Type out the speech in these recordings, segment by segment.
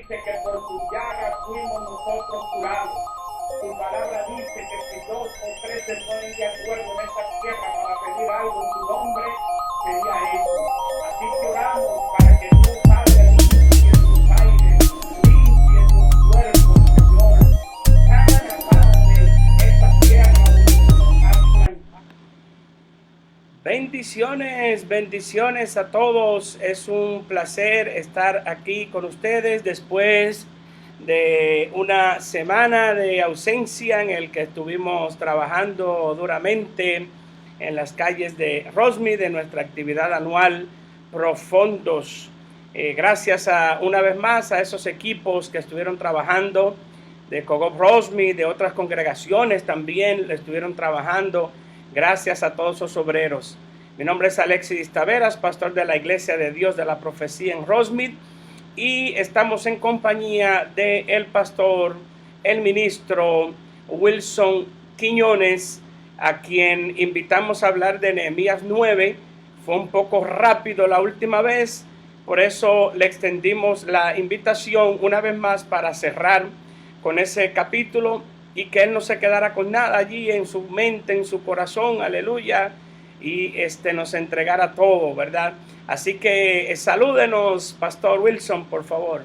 dice que por sus llagas fuimos nosotros curados. Su palabra dice que si dos o tres se ponen de acuerdo en esta tierra para pedir algo en su nombre, sería hecho. Así que oramos para que Dios Padre limpie sus aires, limpie sus cuerpos, Señor. Cada parte de esta tierra donde tú nos has plantado. Bendiciones, bendiciones a todos. Es un placer estar aquí con ustedes después de una semana de ausencia en el que estuvimos trabajando duramente en las calles de Rosemead de nuestra actividad anual Profondos. Gracias una vez más a esos equipos que estuvieron trabajando de Cogop Rosemead, de otras congregaciones también estuvieron trabajando. Gracias a todos esos obreros. Mi nombre es Alexis Taveras, pastor de la Iglesia de Dios de la Profecía en Rosemead, y estamos en compañía del pastor, el ministro Wilson Quiñones, a quien invitamos a hablar de Nehemías 9. Fue un poco rápido la última vez, por eso le extendimos la invitación una vez más para cerrar con ese capítulo y que él no se quedara con nada allí en su mente, en su corazón, aleluya, y nos entregara todo, ¿verdad? Así que salúdenos, Pastor Wilson, por favor.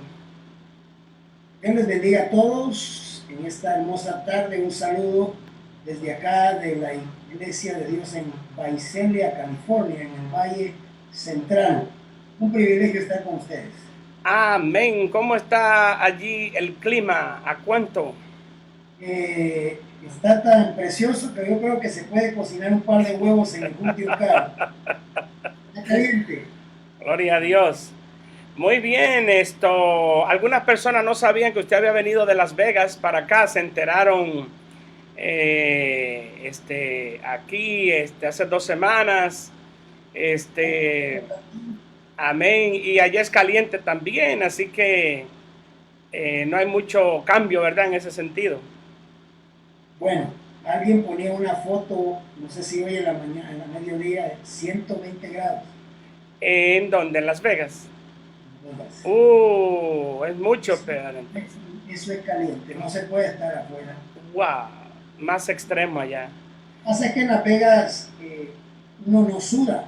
Dios les bendiga a todos en esta hermosa tarde. Un saludo desde acá de la Iglesia de Dios en Visalia, California, en el Valle Central. Un privilegio estar con ustedes. Amén. ¿Cómo está allí el clima? ¿A cuánto? Está tan precioso que yo creo que se puede cocinar un par de huevos en el último carro. Está caliente. Gloria a Dios. Muy bien, algunas personas no sabían que usted había venido de Las Vegas para acá, se enteraron aquí hace 2 semanas. Amén. Y allá es caliente también, así que no hay mucho cambio, ¿verdad? En ese sentido. Bueno, alguien ponía una foto, no sé si hoy en la mañana, en la mediodía, 120 grados. ¿En dónde? ¿En Las Vegas? Es mucho peor. Eso es caliente, no se puede estar afuera. Wow, más extremo allá. Pasa que en Las Vegas uno no suda,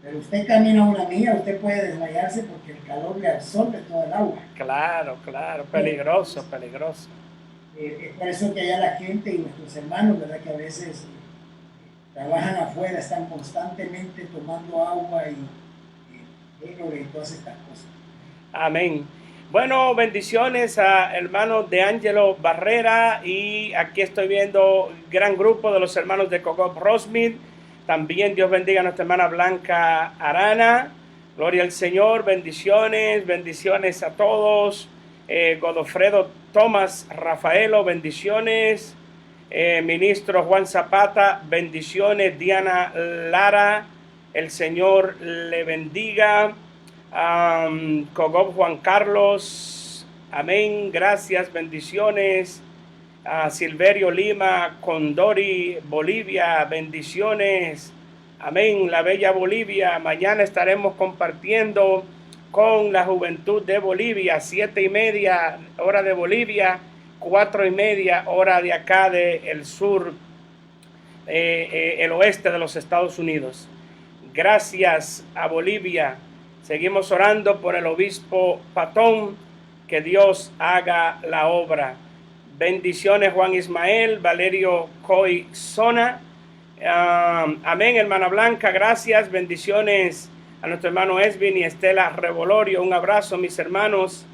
pero usted camina una milla, usted puede desmayarse porque el calor le absorbe todo el agua. Claro, peligroso, peligroso. Es por eso que allá la gente y nuestros hermanos, ¿verdad? Que a veces trabajan afuera, están constantemente tomando agua y todas estas cosas. Amén. Bueno, bendiciones a hermano de Angelo Barrera, y aquí estoy viendo gran grupo de los hermanos de Cogop Rosemead. También Dios bendiga a nuestra hermana Blanca Arana. Gloria al Señor, bendiciones a todos. Godofredo Tomás Rafaelo, bendiciones. Ministro Juan Zapata, bendiciones. Diana Lara, el Señor le bendiga. Cogop Juan Carlos, amén, gracias, bendiciones. Silverio Lima, Condori, Bolivia, bendiciones, amén, la bella Bolivia. Mañana estaremos compartiendo con la juventud de Bolivia, 7:30 hora de Bolivia, 4:30 hora de acá del sur, el oeste de los Estados Unidos. Gracias a Bolivia. Seguimos orando por el obispo Patón, que Dios haga la obra. Bendiciones Juan Ismael, Valerio Coy Zona. Amén, hermana Blanca, gracias. Bendiciones a nuestro hermano Esvin y Estela Revolorio. Un abrazo, mis hermanos.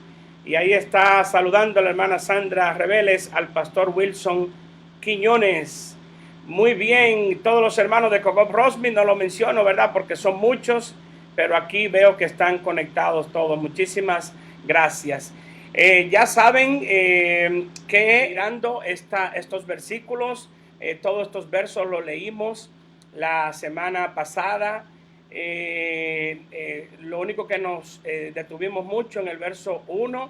Y ahí está saludando a la hermana Sandra Reveles, al pastor Wilson Quiñones. Muy bien, todos los hermanos de Cogop Rosemead, no lo menciono, ¿verdad? Porque son muchos, pero aquí veo que están conectados todos. Muchísimas gracias. Ya saben que mirando estos versículos, todos estos versos los leímos la semana pasada. Lo único que nos detuvimos mucho en el verso 1,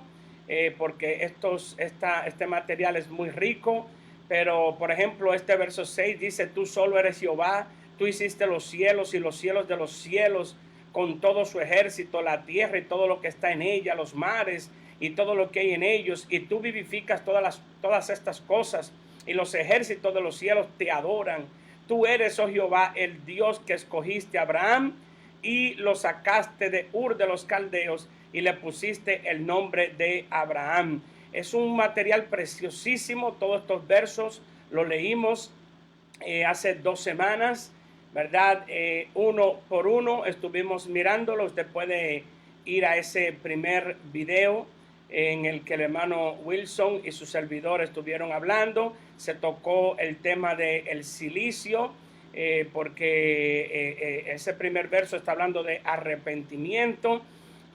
porque este material es muy rico, pero por ejemplo este verso 6 dice: tú solo eres Jehová, tú hiciste los cielos y los cielos de los cielos con todo su ejército, la tierra y todo lo que está en ella, los mares y todo lo que hay en ellos, y tú vivificas todas estas cosas, y los ejércitos de los cielos te adoran. Tú eres, oh Jehová, el Dios que escogiste a Abraham y lo sacaste de Ur de los Caldeos y le pusiste el nombre de Abraham. Es un material preciosísimo. Todos estos versos los leímos hace 2 semanas, ¿verdad? Uno por uno estuvimos mirándolos. Usted puede ir a ese primer video en el que el hermano Wilson y su servidor estuvieron hablando. Se tocó el tema del silicio, porque ese primer verso está hablando de arrepentimiento,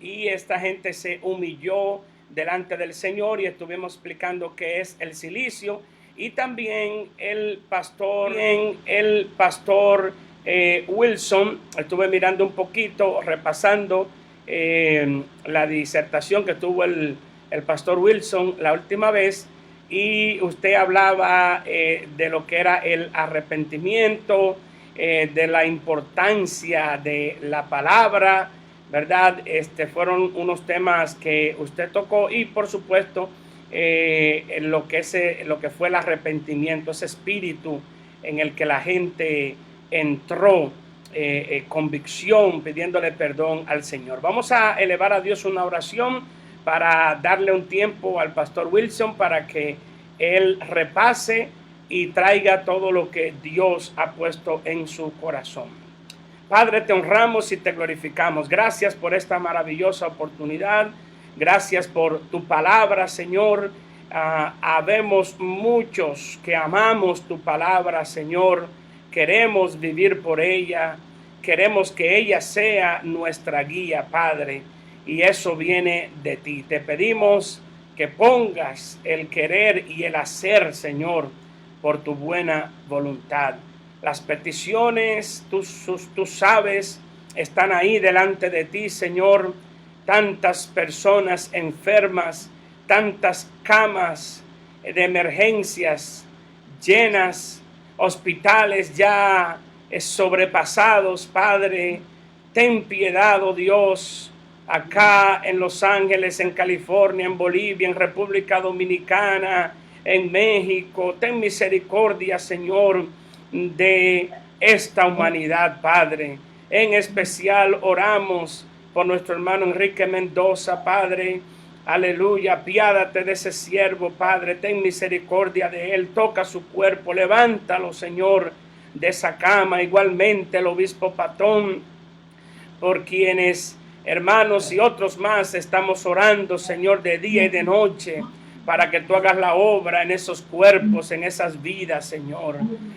y esta gente se humilló delante del Señor, y estuvimos explicando qué es el silicio. Y también el pastor Wilson, estuve mirando un poquito, repasando la disertación que tuvo el pastor Wilson la última vez, y usted hablaba de lo que era el arrepentimiento, de la importancia de la palabra, ¿verdad? Fueron unos temas que usted tocó, y por supuesto lo que fue el arrepentimiento, ese espíritu en el que la gente entró, convicción, pidiéndole perdón al Señor. Vamos a elevar a Dios una oración para darle un tiempo al pastor Wilson para que él repase y traiga todo lo que Dios ha puesto en su corazón. Padre, te honramos y te glorificamos. Gracias por esta maravillosa oportunidad. Gracias por tu palabra, Señor. Habemos muchos que amamos tu palabra, Señor. Queremos vivir por ella. Queremos que ella sea nuestra guía, Padre. Y eso viene de ti. Te pedimos que pongas el querer y el hacer, Señor, por tu buena voluntad. Las peticiones, tú sabes, están ahí delante de ti, Señor. Tantas personas enfermas, tantas camas de emergencias llenas, hospitales ya sobrepasados, Padre. Ten piedad, oh Dios, acá en Los Ángeles, en California, en Bolivia, en República Dominicana, en México. Ten misericordia, Señor, de esta humanidad, Padre. En especial oramos por nuestro hermano Enrique Mendoza, Padre. Aleluya, apiádate de ese siervo, Padre. Ten misericordia de él. Toca su cuerpo, levántalo, Señor, de esa cama. Igualmente el obispo Patón, por quienes, hermanos y otros más, estamos orando, Señor, de día y de noche, para que tú hagas la obra en esos cuerpos, en esas vidas, Señor.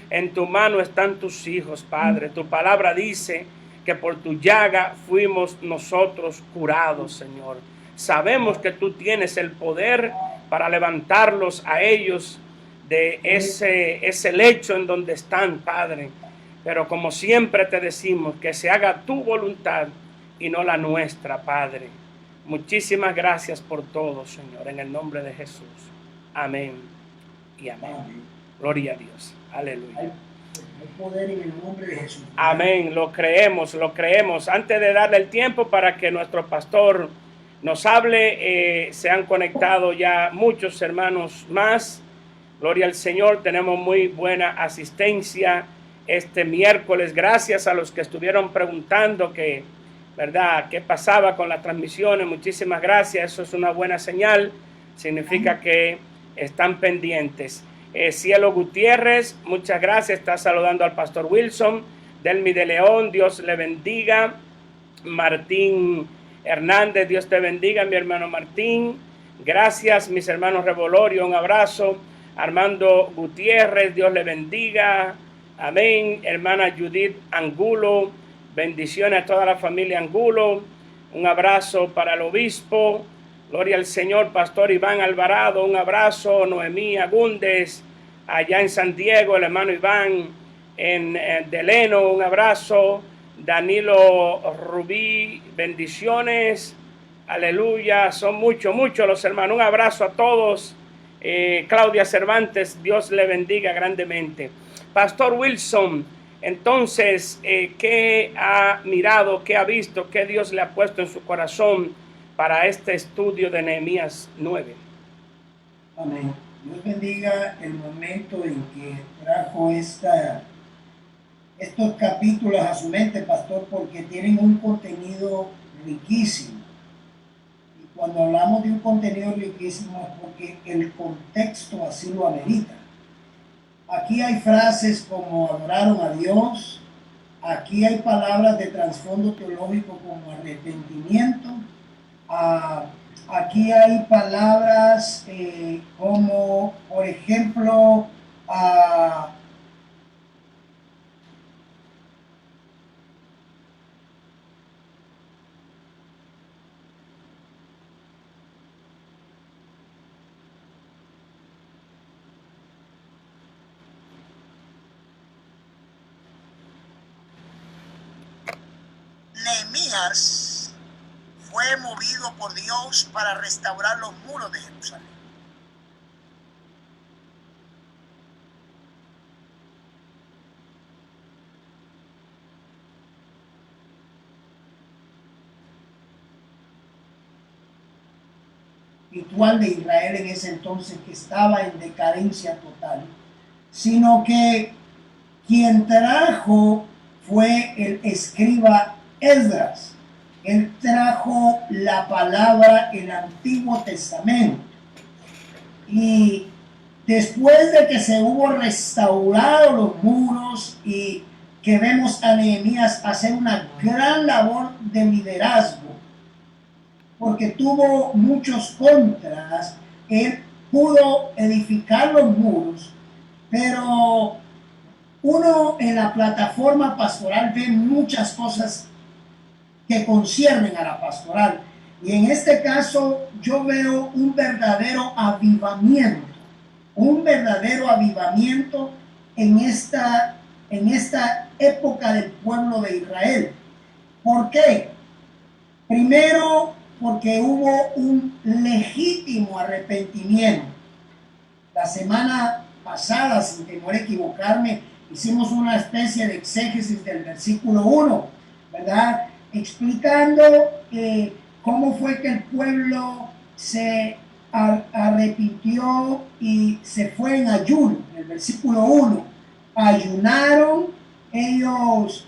En tu mano están tus hijos, Padre. Tu palabra dice que por tu llaga fuimos nosotros curados, Señor. Sabemos que tú tienes el poder para levantarlos a ellos de ese lecho en donde están, Padre. Pero como siempre te decimos, que se haga tu voluntad y no la nuestra, Padre. Muchísimas gracias por todo, Señor, en el nombre de Jesús. Amén y amén. Gloria a Dios. Aleluya. Hay poder en el nombre de Jesús. Amén. Lo creemos, lo creemos. Antes de darle el tiempo para que nuestro pastor nos hable, se han conectado ya muchos hermanos más. Gloria al Señor. Tenemos muy buena asistencia este miércoles. Gracias a los que estuvieron preguntando que, ¿verdad?, qué pasaba con las transmisiones. Muchísimas gracias. Eso es una buena señal. Significa que están pendientes. Cielo Gutiérrez, muchas gracias. Está saludando al pastor Wilson. Delmi de León, Dios le bendiga. Martín Hernández, Dios te bendiga, mi hermano Martín. Gracias, mis hermanos Revolorio, un abrazo. Armando Gutiérrez, Dios le bendiga. Amén. Hermana Judith Angulo, bendiciones a toda la familia Angulo. Un abrazo para el obispo. Gloria al Señor. Pastor Iván Alvarado, un abrazo. Noemí Agúndez, allá en San Diego, el hermano Iván en Deleno, un abrazo. Danilo Rubí, bendiciones. Aleluya. Son muchos los hermanos. Un abrazo a todos. Claudia Cervantes, Dios le bendiga grandemente. Pastor Wilson, entonces, ¿qué ha mirado, qué ha visto, qué Dios le ha puesto en su corazón para este estudio de Nehemías 9. Amén. Dios bendiga el momento en que trajo estos capítulos a su mente, pastor, porque tienen un contenido riquísimo. Y cuando hablamos de un contenido riquísimo es porque el contexto así lo amerita. Aquí hay frases como adoraron a Dios, aquí hay palabras de trasfondo teológico como arrepentimiento, aquí hay palabras como, por ejemplo, Nehemías fue movido por Dios para restaurar los muros de Jerusalén. Ritual de Israel en ese entonces, que estaba en decadencia total, sino que quien trajo fue el escriba Esdras. Él trajo la palabra, el Antiguo Testamento. Y después de que se hubo restaurado los muros y que vemos a Nehemías hacer una gran labor de liderazgo, porque tuvo muchos contras, él pudo edificar los muros, pero uno en la plataforma pastoral ve muchas cosas que conciernen a la pastoral. Y en este caso yo veo un verdadero avivamiento en esta época del pueblo de Israel. ¿Por qué? Primero, porque hubo un legítimo arrepentimiento. La semana pasada, sin temor a equivocarme, hicimos una especie de exégesis del versículo 1, ¿verdad? Explicando cómo fue que el pueblo se arrepintió y se fue en ayuno. En el versículo 1, ayunaron ellos.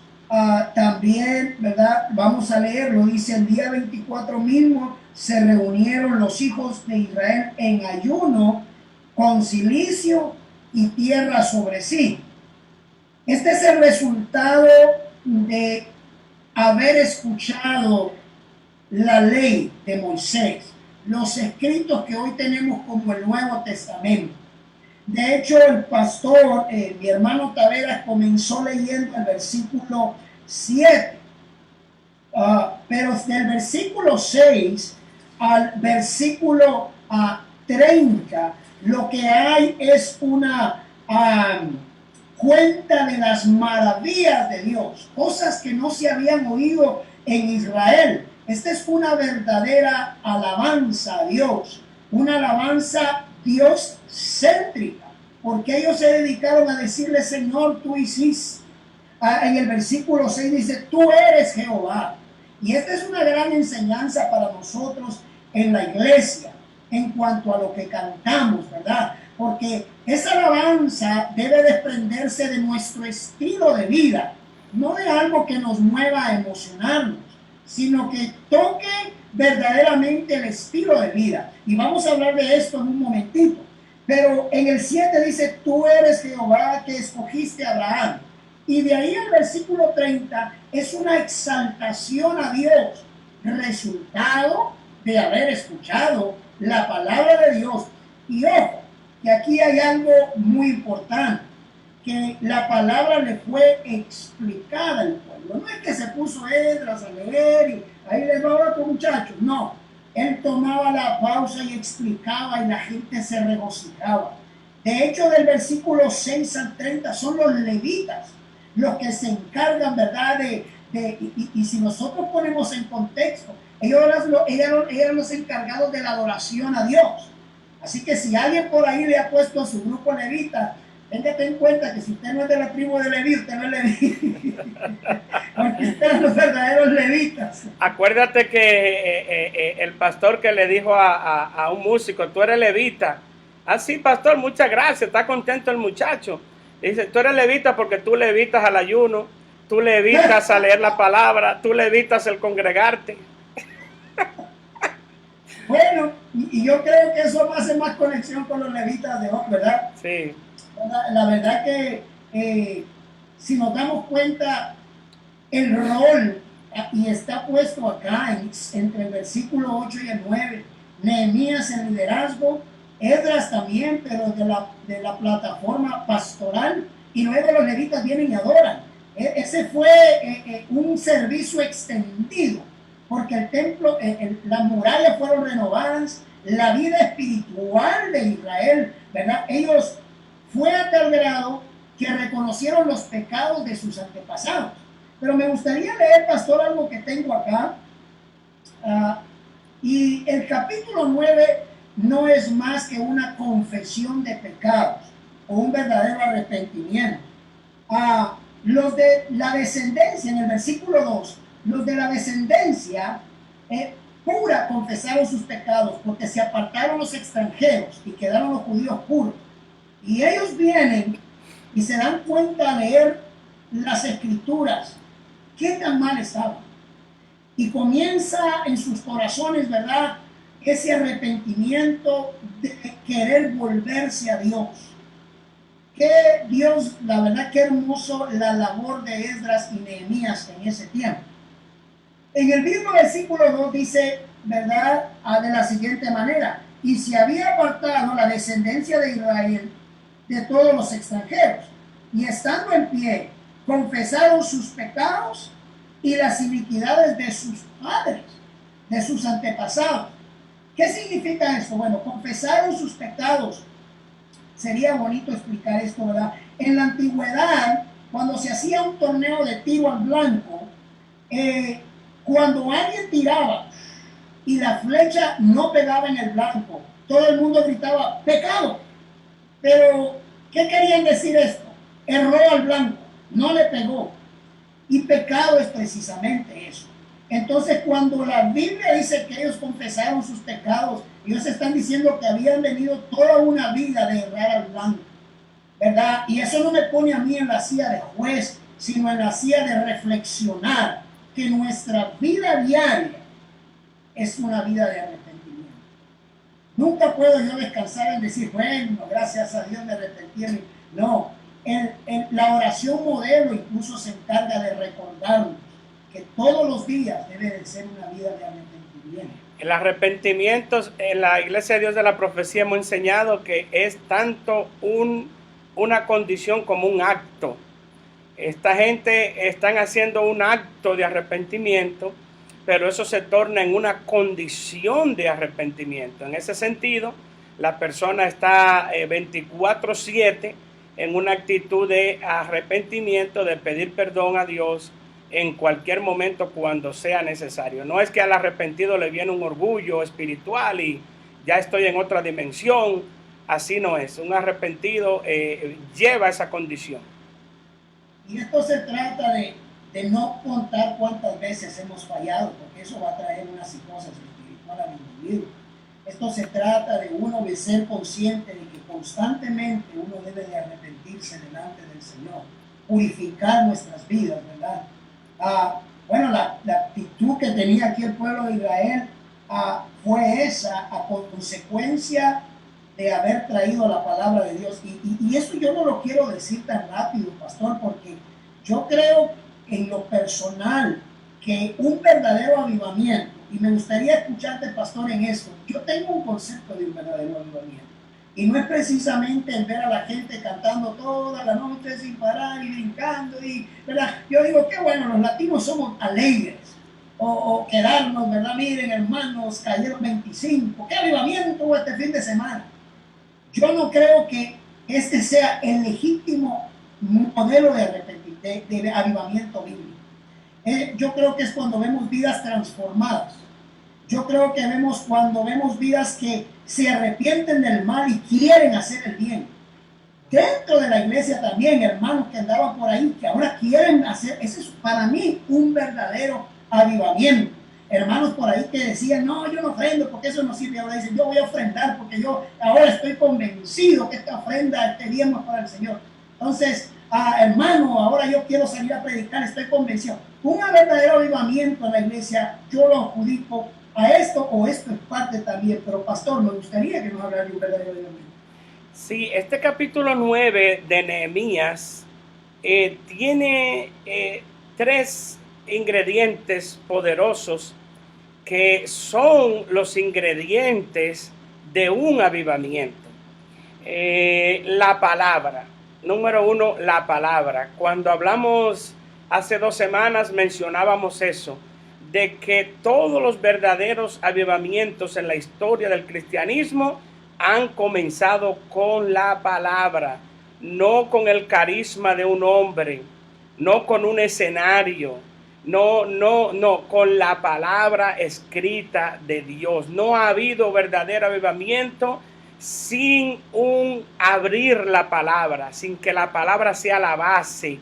También, ¿verdad? Vamos a leerlo, dice: el día 24 mismo se reunieron los hijos de Israel en ayuno, con cilicio y tierra sobre sí. Este es el resultado de haber escuchado la ley de Moisés, los escritos que hoy tenemos como el Nuevo Testamento. De hecho, el pastor, mi hermano Taveras, comenzó leyendo el versículo 7, pero del versículo 6 al versículo 30, lo que hay es una cuenta de las maravillas de Dios, cosas que no se habían oído en Israel. Esta es una verdadera alabanza a Dios, una alabanza Dios céntrica, porque ellos se dedicaron a decirle: Señor, tú hiciste. En el versículo 6 dice: tú eres Jehová. Y esta es una gran enseñanza para nosotros en la iglesia en cuanto a lo que cantamos, ¿verdad? Porque esa alabanza debe desprenderse de nuestro estilo de vida, no de algo que nos mueva a emocionarnos, sino que toque verdaderamente el estilo de vida. Y vamos a hablar de esto en un momentito. Pero en el 7 dice: tú eres Jehová que escogiste a Abraham. Y de ahí el versículo 30 es una exaltación a Dios, resultado de haber escuchado la palabra de Dios. Y ojo, que aquí hay algo muy importante, que la palabra le fue explicada al pueblo. No es que se puso Esdras a leer y ahí les va otro muchacho, no. Él tomaba la pausa y explicaba, y la gente se regocijaba. De hecho, del versículo 6 al 30 son los levitas los que se encargan, ¿verdad? Y si nosotros ponemos en contexto, ellos eran los encargados de la adoración a Dios. Así que si alguien por ahí le ha puesto a su grupo levita Téngate en cuenta que si usted no es de la tribu de Leví, usted no es Leví. Porque ustedes son los verdaderos levitas. Acuérdate que el pastor que le dijo a un músico, tú eres levita. Ah, sí, pastor, muchas gracias, está contento el muchacho. Dice, tú eres levita porque tú levitas al ayuno, tú levitas a leer la palabra, tú levitas el congregarte. Bueno, y yo creo que eso hace más conexión con los levitas de hoy, ¿verdad? Sí. La verdad que si nos damos cuenta, el rol, y está puesto acá entre el versículo 8 y el 9, Nehemías en liderazgo, Esdras también, pero de la plataforma pastoral, y luego los levitas vienen y adoran. Ese fue un servicio extendido, porque el templo, las murallas fueron renovadas, la vida espiritual de Israel, ¿verdad? Ellos fue a tal grado que reconocieron los pecados de sus antepasados. Pero me gustaría leer, pastor, algo que tengo acá. Y el capítulo 9 no es más que una confesión de pecados o un verdadero arrepentimiento. Los de la descendencia, en el versículo 2, los de la descendencia pura confesaron sus pecados porque se apartaron los extranjeros y quedaron los judíos puros. Y ellos vienen y se dan cuenta a leer las escrituras, qué tan mal estaban. Y comienza en sus corazones, ¿verdad?, ese arrepentimiento de querer volverse a Dios. Que Dios, la verdad, qué hermoso la labor de Esdras y Nehemías en ese tiempo. En el mismo versículo 2 dice, ¿verdad?, de la siguiente manera: y se había apartado la descendencia de Israel de todos los extranjeros, y estando en pie, confesaron sus pecados y las iniquidades de sus padres, de sus antepasados. ¿Qué significa esto? Bueno, confesaron sus pecados. Sería bonito explicar esto, ¿verdad? En la antigüedad, cuando se hacía un torneo de tiro al blanco, cuando alguien tiraba y la flecha no pegaba en el blanco, todo el mundo gritaba pecado. Pero, ¿qué querían decir esto? Erró al blanco, no le pegó. Y pecado es precisamente eso. Entonces, cuando la Biblia dice que ellos confesaron sus pecados, ellos están diciendo que habían venido toda una vida de errar al blanco, ¿verdad? Y eso no me pone a mí en la silla de juez, sino en la silla de reflexionar que nuestra vida diaria es una vida de arrepentimiento. Nunca puedo yo descansar en decir, bueno, gracias a Dios me arrepentí. No, la oración modelo incluso se encarga de recordarnos que todos los días debe de ser una vida de arrepentimiento. El arrepentimiento en la Iglesia de Dios de la Profecía hemos enseñado que es tanto una condición como un acto. Esta gente están haciendo un acto de arrepentimiento, pero eso se torna en una condición de arrepentimiento. En ese sentido, la persona está 24/7 en una actitud de arrepentimiento, de pedir perdón a Dios en cualquier momento cuando sea necesario. No es que al arrepentido le viene un orgullo espiritual y ya estoy en otra dimensión. Así no es. Un arrepentido lleva esa condición. Y esto se trata de no contar cuántas veces hemos fallado, porque eso va a traer una psicosis espiritual al individuo. Esto se trata de uno de ser consciente de que constantemente uno debe de arrepentirse delante del Señor, purificar nuestras vidas, ¿verdad? Bueno, la actitud que tenía aquí el pueblo de Israel fue esa, a consecuencia de haber traído la palabra de Dios. Y eso yo no lo quiero decir tan rápido, pastor, porque yo creo en lo personal que un verdadero avivamiento, y me gustaría escucharte, pastor, en esto. Yo tengo un concepto de un verdadero avivamiento, y no es precisamente el ver a la gente cantando toda la noche sin parar y brincando, y, ¿verdad? Yo digo, qué bueno, los latinos somos alegres, o quedarnos, ¿verdad? Miren, hermanos, cayeron 25, qué avivamiento hubo este fin de semana. Yo no creo que este sea el legítimo modelo de avivamiento bíblico. Yo creo que es cuando vemos vidas transformadas. Yo creo que cuando vemos vidas que se arrepienten del mal y quieren hacer el bien. dentro de la iglesia también, hermanos que andaban por ahí, que ahora quieren hacer, ese es para mí un verdadero avivamiento. Hermanos por ahí que decían, no, yo no ofrendo porque eso no sirve. Ahora dicen, yo voy a ofrendar porque yo ahora estoy convencido que esta ofrenda queríamos para el Señor. Entonces, hermano, ahora yo quiero salir a predicar, estoy convencido. Un verdadero avivamiento en la iglesia, yo lo adjudico a esto, o esto es parte también. Pero pastor, me gustaría que nos hablara de un verdadero avivamiento. Sí, este capítulo 9 de Nehemías tiene tres ingredientes poderosos que son los ingredientes de un avivamiento. La palabra, número uno, la palabra. Cuando hablamos hace 2 semanas mencionábamos eso, de que todos los verdaderos avivamientos en la historia del cristianismo han comenzado con la palabra, no con el carisma de un hombre, no con un escenario, no, con la palabra escrita de Dios. No ha habido verdadero avivamiento sin un abrir la palabra, sin que la palabra sea la base,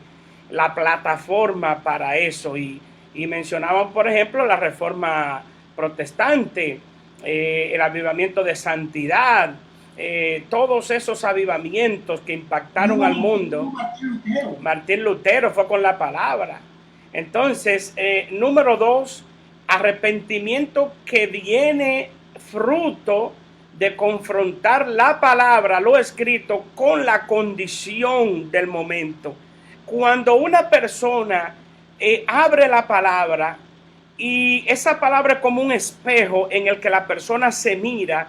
la plataforma para eso. Y mencionaban, por ejemplo, la reforma protestante, el avivamiento de santidad, todos esos avivamientos que impactaron al mundo. Martín Lutero fue con la palabra. Entonces, número 2, arrepentimiento que viene fruto de confrontar la palabra, lo escrito, con la condición del momento. Cuando una persona abre la palabra, y esa palabra es como un espejo en el que la persona se mira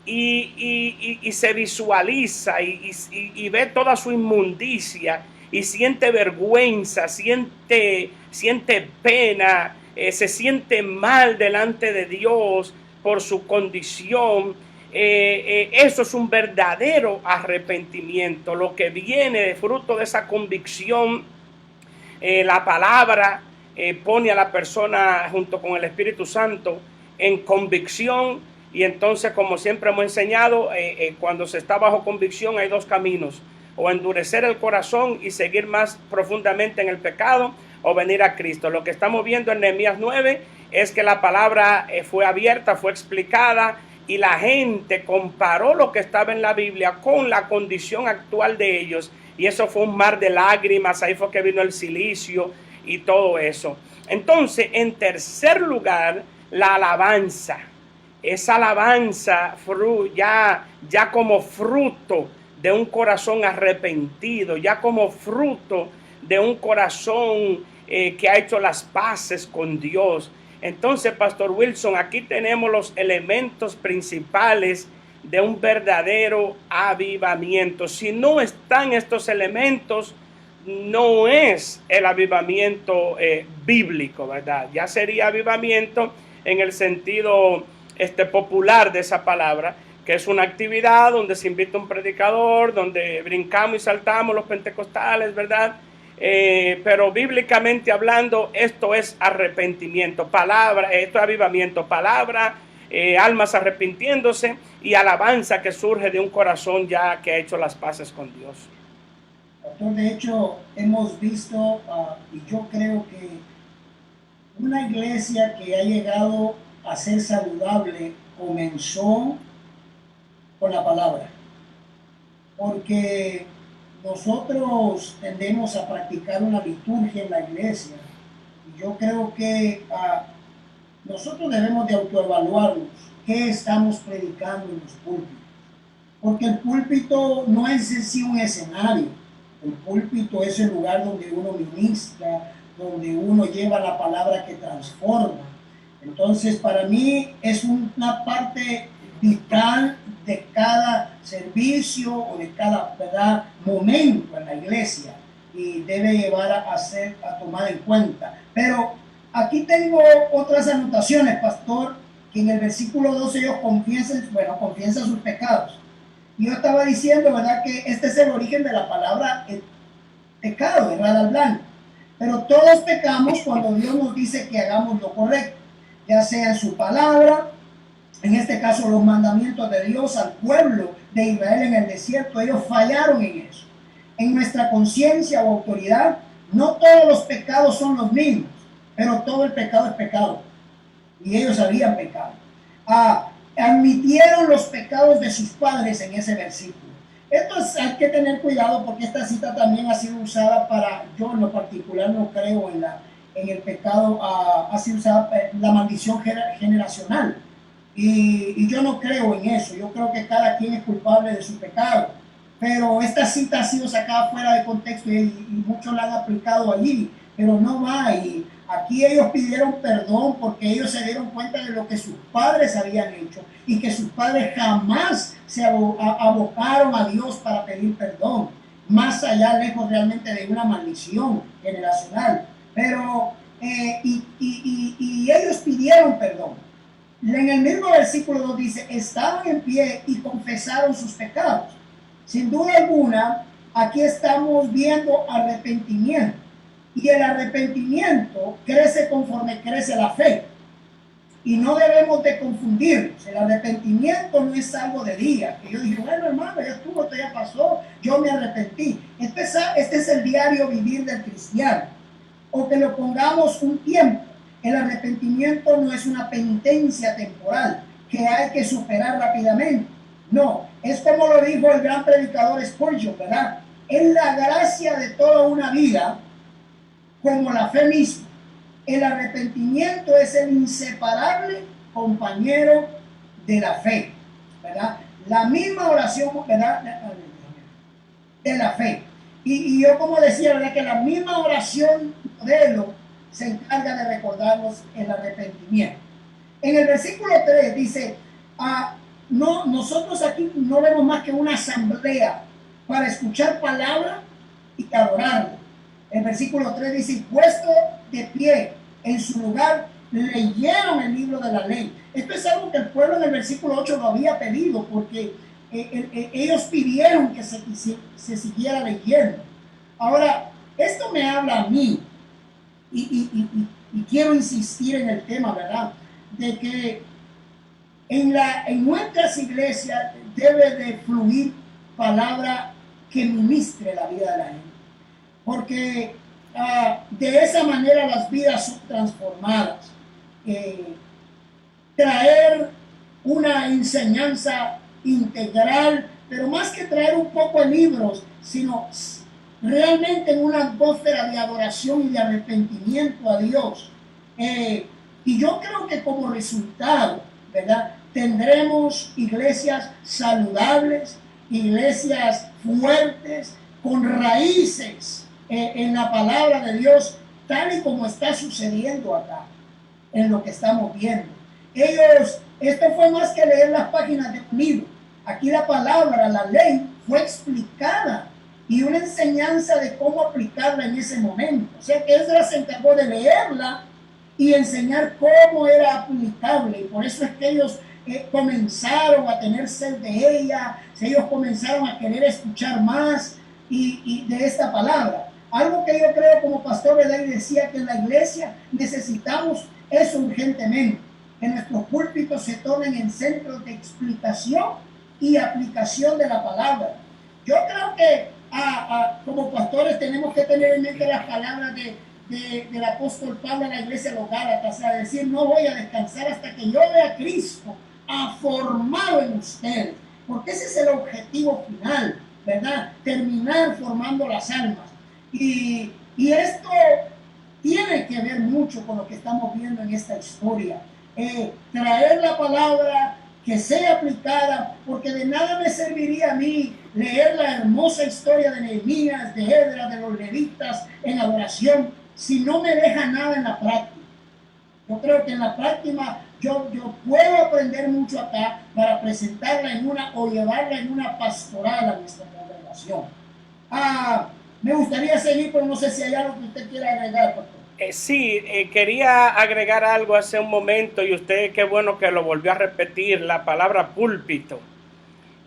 y se visualiza y ve toda su inmundicia y siente vergüenza, siente pena, se siente mal delante de Dios por su condición. Eso es un verdadero arrepentimiento, lo que viene de fruto de esa convicción. La palabra pone a la persona junto con el Espíritu Santo en convicción, y entonces, como siempre hemos enseñado, cuando se está bajo convicción hay 2 caminos: o endurecer el corazón y seguir más profundamente en el pecado, o venir a Cristo. Lo que estamos viendo en Nehemías 9 es que la palabra fue abierta, fue explicada, y la gente comparó lo que estaba en la Biblia con la condición actual de ellos, y eso fue un mar de lágrimas. Ahí fue que vino el silicio y todo eso. Entonces, en tercer lugar, la alabanza. Esa alabanza ya como fruto de un corazón arrepentido, ya como fruto de un corazón que ha hecho las paces con Dios. Entonces, Pastor Wilson, aquí tenemos los elementos principales de un verdadero avivamiento. Si no están estos elementos, no es el avivamiento bíblico, ¿verdad? Ya sería avivamiento en el sentido popular de esa palabra, que es una actividad donde se invita un predicador, donde brincamos y saltamos los pentecostales, ¿verdad? Pero bíblicamente hablando, esto es arrepentimiento, palabra, esto es avivamiento, palabra, almas arrepintiéndose, y alabanza que surge de un corazón ya que ha hecho las paces con Dios. De hecho, hemos visto, y yo creo que una iglesia que ha llegado a ser saludable comenzó con la palabra, porque nosotros tendemos a practicar una liturgia en la iglesia, y yo creo que nosotros debemos de autoevaluarnos qué estamos predicando en los púlpitos, porque el púlpito no es en sí un escenario. El púlpito es el lugar donde uno ministra, donde uno lleva la palabra que transforma. Entonces, para mí es una parte vital de cada servicio o de cada, ¿verdad?, momento en la iglesia, y debe llevar a tomar en cuenta. Pero aquí tengo otras anotaciones, pastor, que en el versículo 12 ellos confiesan sus pecados. Y yo estaba diciendo, ¿verdad?, que este es el origen de la palabra pecado, errar al blanco. Pero todos pecamos cuando Dios nos dice que hagamos lo correcto, ya sea en su palabra, en este caso los mandamientos de Dios al pueblo de Israel en el desierto. Ellos fallaron en eso. En nuestra conciencia o autoridad, no todos los pecados son los mismos, pero todo el pecado es pecado. Y ellos habían pecado. Admitieron los pecados de sus padres en ese versículo. Esto hay que tener cuidado porque esta cita también ha sido usada para, yo en lo particular no creo en el pecado, ha sido usada la maldición generacional. Y yo no creo en eso. Yo creo que cada quien es culpable de su pecado. Pero esta cita ha sido sacada fuera de contexto y muchos la han aplicado allí, pero no va. Y aquí ellos pidieron perdón porque ellos se dieron cuenta de lo que sus padres habían hecho y que sus padres jamás se abocaron a Dios para pedir perdón, más allá, lejos realmente de una maldición generacional. Pero, y ellos pidieron perdón. En el mismo versículo 2 dice, estaban en pie y confesaron sus pecados. Sin duda alguna, aquí estamos viendo arrepentimiento. Y el arrepentimiento crece conforme crece la fe. Y no debemos de confundirnos. El arrepentimiento no es algo de día. Que yo dije, bueno hermano, ya estuvo, esto ya pasó, yo me arrepentí. Este es el diario vivir del cristiano. O que lo pongamos un tiempo. El arrepentimiento no es una penitencia temporal que hay que superar rápidamente. No, es como lo dijo el gran predicador Spurgeon, ¿verdad? Es la gracia de toda una vida, como la fe misma. El arrepentimiento es el inseparable compañero de la fe, ¿verdad? La misma oración, ¿verdad? De la fe. Y yo como decía, ¿verdad? Que la misma oración modelo se encarga de recordarnos el arrepentimiento. En el versículo 3 dice, no, nosotros aquí no vemos más que una asamblea para escuchar palabra y adorarla. El versículo 3 dice, puesto de pie en su lugar, leyeron el libro de la ley. Esto es algo que el pueblo en el versículo 8 lo había pedido, porque ellos pidieron que se siguiera leyendo. Ahora, esto me habla a mí, y quiero insistir en el tema, ¿verdad? De que en nuestras iglesias debe de fluir palabra que ministre la vida de la gente. Porque de esa manera las vidas son transformadas. Traer una enseñanza integral, pero más que traer un poco de libros, sino realmente en una atmósfera de adoración y de arrepentimiento a Dios. Y yo creo que como resultado, ¿verdad? Tendremos iglesias saludables, iglesias fuertes, con raíces en la palabra de Dios, tal y como está sucediendo acá, en lo que estamos viendo. Esto fue más que leer las páginas de un libro. Aquí la palabra, la ley, fue explicada y una enseñanza de cómo aplicarla en ese momento. O sea que Esdras se encargó de leerla y enseñar cómo era aplicable. Y por eso es que ellos comenzaron a tener sed de ella, ellos comenzaron a querer escuchar más y de esta palabra. Algo que yo creo como pastor, ¿verdad? Y decía que en la iglesia necesitamos eso urgentemente, que nuestros púlpitos se tornen en centros de explicación y aplicación de la palabra. Yo creo que como pastores tenemos que tener en mente las palabras del apóstol Pablo a la iglesia de los Gálatas, a decir, no voy a descansar hasta que yo vea a Cristo formado en ustedes, porque ese es el objetivo final, ¿verdad? Terminar formando las almas. Y esto tiene que ver mucho con lo que estamos viendo en esta historia. Traer la palabra que sea aplicada, porque de nada me serviría a mí leer la hermosa historia de Nehemías, de Esdras, de los levitas en adoración, si no me deja nada en la práctica. Yo creo que en la práctica yo puedo aprender mucho acá para presentarla o llevarla en una pastoral a nuestra congregación. Me gustaría seguir, pero no sé si hay algo que usted quiera agregar, pastor. Sí, quería agregar algo hace un momento y usted qué bueno que lo volvió a repetir, la palabra púlpito.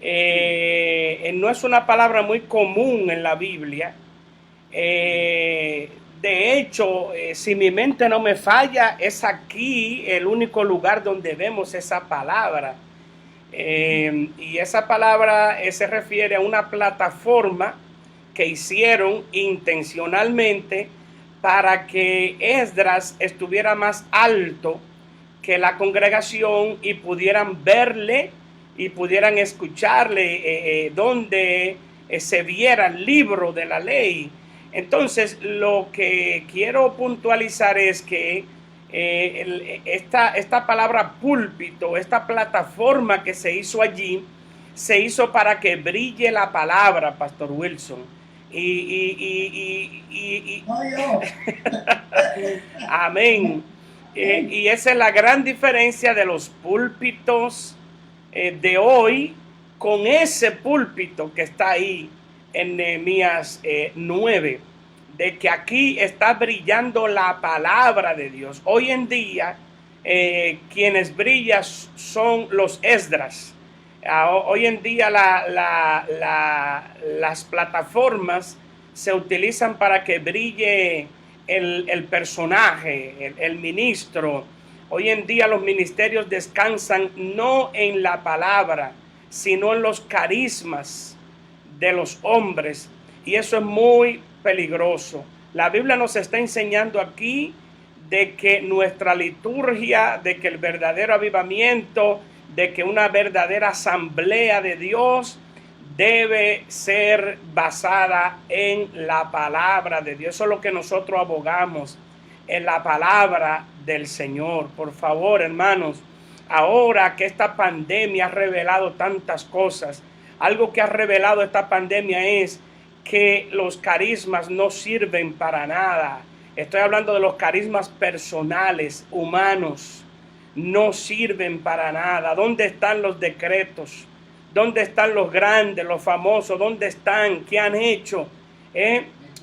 No es una palabra muy común en la Biblia. de hecho, si mi mente no me falla, es aquí el único lugar donde vemos esa palabra. Y esa palabra se refiere a una plataforma que hicieron intencionalmente para que Esdras estuviera más alto que la congregación y pudieran verle y pudieran escucharle, donde se viera el libro de la ley. Entonces, lo que quiero puntualizar es que esta palabra púlpito, esta plataforma que se hizo allí, se hizo para que brille la palabra, Pastor Wilson. No yo. Amén. Y esa es la gran diferencia de los púlpitos de hoy con ese púlpito que está ahí en Nehemías 9, de que aquí está brillando la palabra de Dios. Hoy en día quienes brillan son los Esdras. Hoy en día las plataformas se utilizan para que brille el personaje, el ministro. Hoy en día los ministerios descansan no en la palabra, sino en los carismas de los hombres. Y eso es muy peligroso. La Biblia nos está enseñando aquí de que nuestra liturgia, de que el verdadero avivamiento, de que una verdadera asamblea de Dios debe ser basada en la palabra de Dios. Eso es lo que nosotros abogamos, en la palabra del Señor. Por favor, hermanos, ahora que esta pandemia ha revelado tantas cosas, algo que ha revelado esta pandemia es que los carismas no sirven para nada. Estoy hablando de los carismas personales, humanos, no sirven para nada. ¿Dónde están los decretos? ¿Dónde están los grandes, los famosos? ¿Dónde están? ¿Qué han hecho?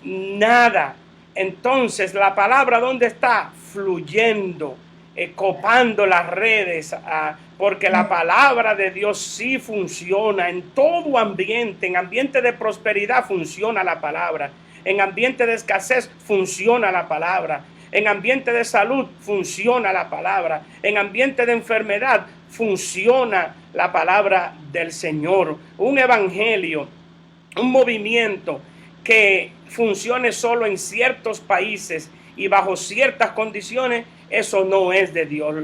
Nada. Entonces, la palabra, ¿dónde está? Fluyendo, copando las redes, porque la palabra de Dios sí funciona en todo ambiente. En ambiente de prosperidad funciona la palabra. En ambiente de escasez funciona la palabra. En ambiente de salud funciona la palabra. En ambiente de enfermedad funciona la palabra del Señor. Un evangelio, un movimiento que funcione solo en ciertos países y bajo ciertas condiciones, eso no es de Dios.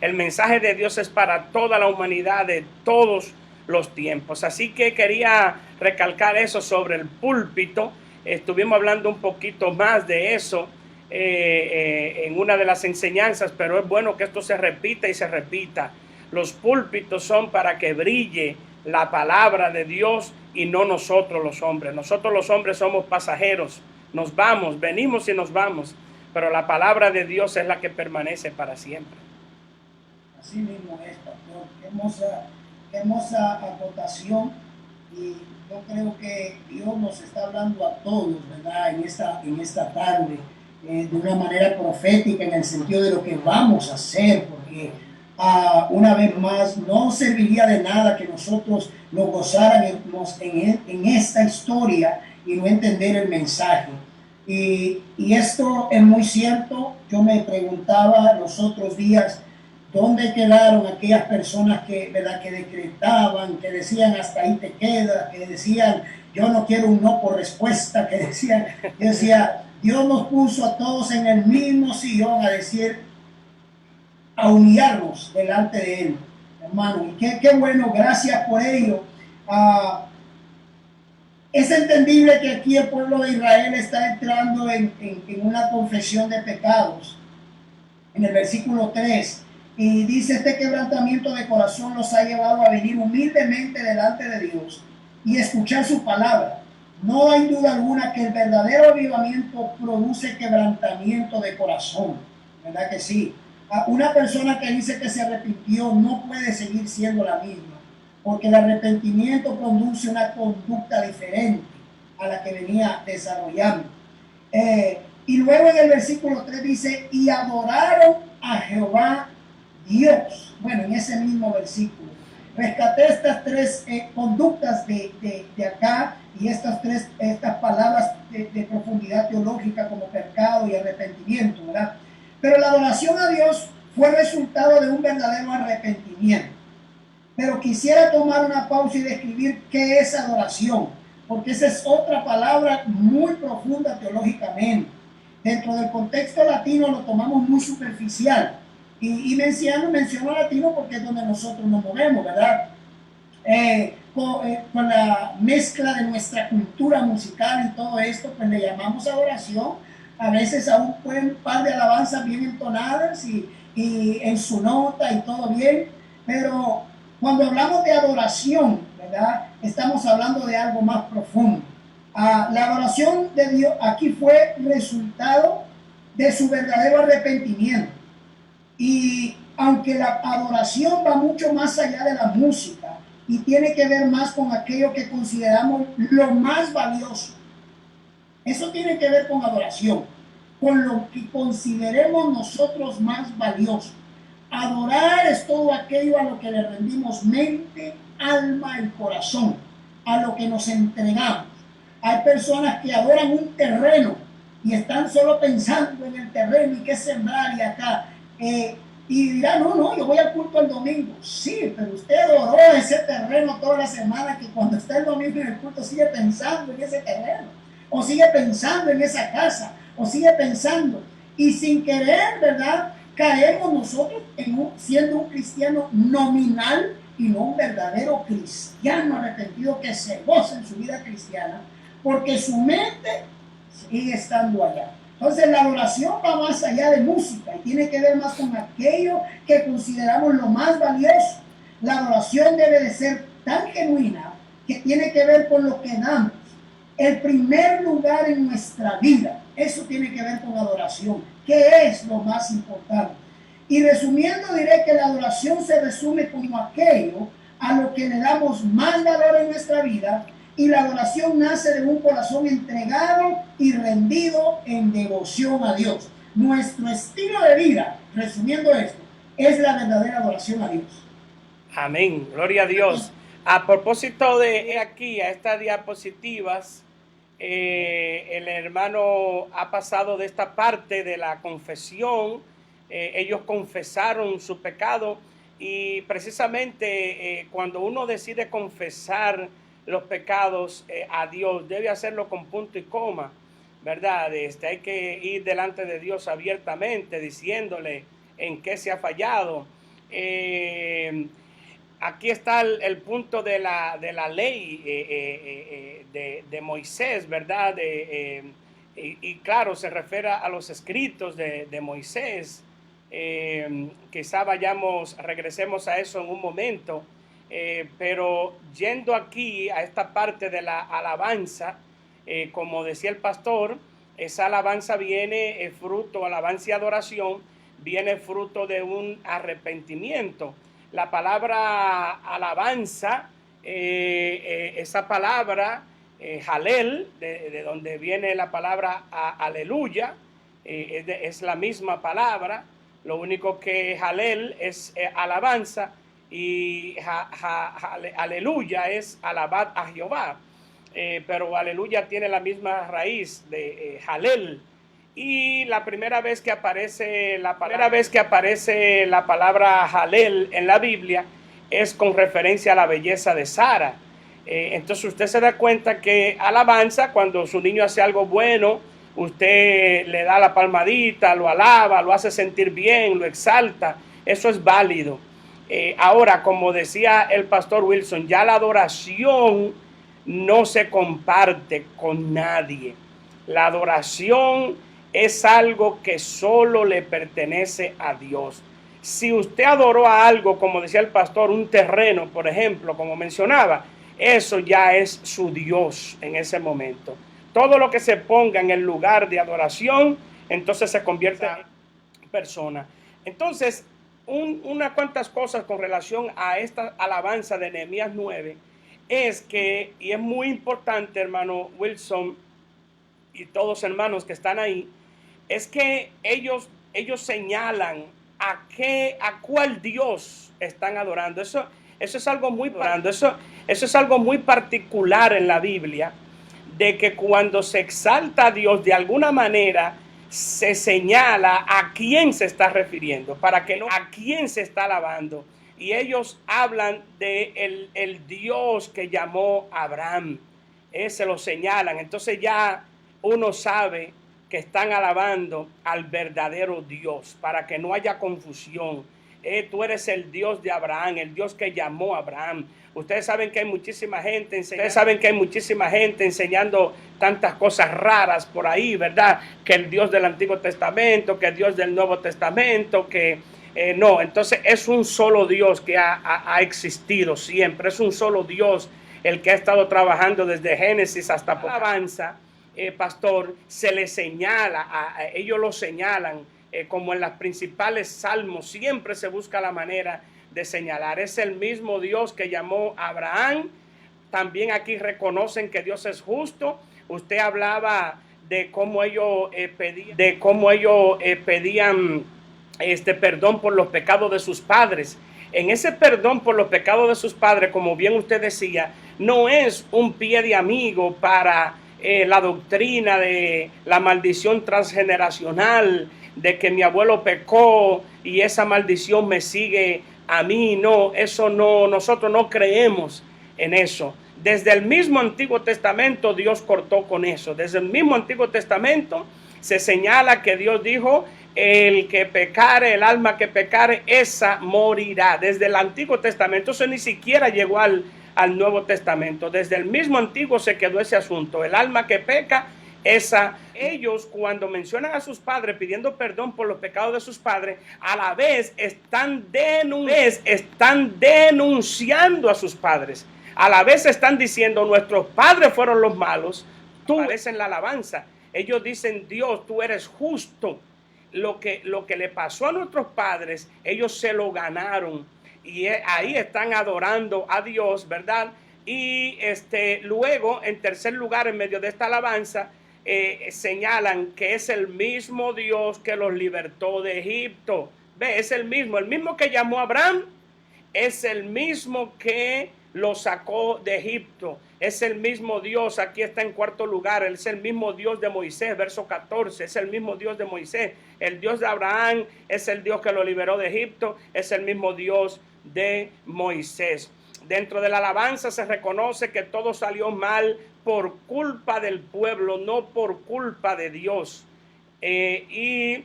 El mensaje de Dios es para toda la humanidad de todos los tiempos. Así que quería recalcar eso sobre el púlpito. Estuvimos hablando un poquito más de eso en una de las enseñanzas, pero es bueno que esto se repita y se repita. Los púlpitos son para que brille la palabra de Dios y no nosotros los hombres. Nosotros los hombres somos pasajeros, nos vamos, venimos y nos vamos, pero la palabra de Dios es la que permanece para siempre. Así mismo es, pastor. Qué hermosa acotación, y yo creo que Dios nos está hablando a todos, ¿verdad? En esta tarde, de una manera profética, en el sentido de lo que vamos a hacer, porque una vez más no serviría de nada que nosotros nos gozáramos en esta historia y no entender el mensaje. Y esto es muy cierto. Yo me preguntaba los otros días, ¿dónde quedaron aquellas personas que, ¿verdad?, que decretaban, que decían hasta ahí te quedas, que decían yo no quiero un no por respuesta, que decían, Dios nos puso a todos en el mismo sillón a humillarnos delante de Él, hermano? Y qué bueno, gracias por ello. Es entendible que aquí el pueblo de Israel está entrando en una confesión de pecados. En el versículo 3, y dice: este quebrantamiento de corazón los ha llevado a venir humildemente delante de Dios y escuchar su palabra. No hay duda alguna que el verdadero avivamiento produce quebrantamiento de corazón, ¿verdad que sí? Una persona que dice que se arrepintió no puede seguir siendo la misma, porque el arrepentimiento produce una conducta diferente a la que venía desarrollando. Y luego en el versículo 3 dice: y adoraron a Jehová Dios. Bueno, en ese mismo versículo rescaté estas tres conductas de acá, y estas palabras de profundidad teológica como pecado y arrepentimiento, ¿verdad? Pero la adoración a Dios fue resultado de un verdadero arrepentimiento. Pero quisiera tomar una pausa y describir qué es adoración, porque esa es otra palabra muy profunda teológicamente. Dentro del contexto latino lo tomamos muy superficial. Y menciono latino porque es donde nosotros nos movemos, ¿verdad? Con la mezcla de nuestra cultura musical y todo esto, pues le llamamos adoración. A veces a un buen par de alabanzas bien entonadas y en su nota y todo bien, pero cuando hablamos de adoración, ¿verdad? Estamos hablando de algo más profundo. La adoración de Dios aquí fue resultado de su verdadero arrepentimiento. Y aunque la adoración va mucho más allá de la música y tiene que ver más con aquello que consideramos lo más valioso, eso tiene que ver con adoración, con lo que consideremos nosotros más valioso. Adorar es todo aquello a lo que le rendimos mente, alma y corazón, a lo que nos entregamos. Hay personas que adoran un terreno y están solo pensando en el terreno y qué sembrar y acá. Y dirán, no, yo voy al culto el domingo. Sí, pero usted adoró ese terreno toda la semana, que cuando está el domingo en el culto sigue pensando en ese terreno, o sigue pensando en esa casa, o sigue pensando. Y sin querer, ¿verdad?, caemos nosotros siendo un cristiano nominal y no un verdadero cristiano arrepentido que se goza en su vida cristiana, porque su mente sigue estando allá. Entonces la adoración va más allá de música y tiene que ver más con aquello que consideramos lo más valioso. La adoración debe de ser tan genuina que tiene que ver con lo que damos. El primer lugar en nuestra vida, eso tiene que ver con adoración. ¿Qué es lo más importante? Y resumiendo, diré que la adoración se resume como aquello a lo que le damos más valor en nuestra vida, y la adoración nace de un corazón entregado y rendido en devoción a Dios. Nuestro estilo de vida, resumiendo esto, es la verdadera adoración a Dios. Amén, gloria a Dios. A propósito de aquí, a estas diapositivas, el hermano ha pasado de esta parte de la confesión. Ellos confesaron su pecado, y precisamente cuando uno decide confesar los pecados a Dios, debe hacerlo con punto y coma, ¿verdad? Hay que ir delante de Dios abiertamente, diciéndole en qué se ha fallado. Aquí está el punto de la ley de Moisés, ¿verdad? Y claro, se refiere a los escritos de Moisés. Quizá regresemos a eso en un momento, pero yendo aquí a esta parte de la alabanza, como decía el pastor, esa alabanza viene alabanza y adoración, viene fruto de un arrepentimiento. La palabra alabanza, esa palabra Jalel, de donde viene la palabra aleluya, es la misma palabra. Lo único que Jalel es alabanza y aleluya es alabad a Jehová. Pero aleluya tiene la misma raíz de Jalel. Y la primera vez que aparece la palabra Jalel en la Biblia es con referencia a la belleza de Sara. Entonces usted se da cuenta que alabanza, cuando su niño hace algo bueno, usted le da la palmadita, lo alaba, lo hace sentir bien, lo exalta. Eso es válido. Ahora, como decía el pastor Wilson, ya la adoración no se comparte con nadie. La adoración es algo que solo le pertenece a Dios. Si usted adoró a algo, como decía el pastor, un terreno, por ejemplo, como mencionaba, eso ya es su Dios en ese momento. Todo lo que se ponga en el lugar de adoración, entonces se convierte en persona. Entonces, unas cuantas cosas con relación a esta alabanza de Nehemías 9 es que, y es muy importante, hermano Wilson y todos hermanos que están ahí, es que ellos señalan a cuál Dios están adorando. Eso es algo muy particular en la Biblia. de que cuando se exalta a Dios, de alguna manera se señala a quién se está refiriendo, para que no a quién se está alabando. Y ellos hablan de el Dios que llamó a Abraham. Se lo señalan. Entonces ya uno sabe que están alabando al verdadero Dios, para que no haya confusión. Tú eres el Dios de Abraham, el Dios que llamó a Abraham. Ustedes saben que hay muchísima gente enseñando tantas cosas raras por ahí, ¿verdad? Que el Dios del Antiguo Testamento, que el Dios del Nuevo Testamento, que no. Entonces es un solo Dios que ha existido siempre. Es un solo Dios el que ha estado trabajando desde Génesis hasta Alabanza. Pastor, se le señala, ellos lo señalan, como en los principales salmos, siempre se busca la manera de señalar. Es el mismo Dios que llamó a Abraham. También aquí reconocen que Dios es justo. Usted hablaba de cómo ellos pedían perdón por los pecados de sus padres. En ese perdón por los pecados de sus padres, como bien usted decía, no es un pie de amigo para la doctrina de la maldición transgeneracional, de que mi abuelo pecó y esa maldición me sigue a mí. No, eso no, nosotros no creemos en eso. Desde el mismo Antiguo Testamento Dios cortó con eso. Desde el mismo Antiguo Testamento se señala que Dios dijo: el que pecare, el alma que pecare, esa morirá. Desde el Antiguo Testamento, eso ni siquiera llegó al Nuevo Testamento. Desde el mismo Antiguo se quedó ese asunto. El alma que peca, esa. Ellos, cuando mencionan a sus padres pidiendo perdón por los pecados de sus padres, a la vez están denunciando a sus padres. A la vez están diciendo: nuestros padres fueron los malos. Tú eres en la alabanza. Ellos dicen: Dios, tú eres justo. Lo que le pasó a nuestros padres, ellos se lo ganaron. Y ahí están adorando a Dios, ¿verdad? Y luego, en tercer lugar, en medio de esta alabanza, señalan que es el mismo Dios que los libertó de Egipto. Ve, es el mismo que llamó a Abraham, es el mismo que lo sacó de Egipto. Es el mismo Dios, aquí está en cuarto lugar, es el mismo Dios de Moisés, verso 14, es el mismo Dios de Moisés. El Dios de Abraham es el Dios que lo liberó de Egipto, es el mismo Dios de Moisés. Dentro de la alabanza se reconoce que todo salió mal por culpa del pueblo, no por culpa de Dios. Y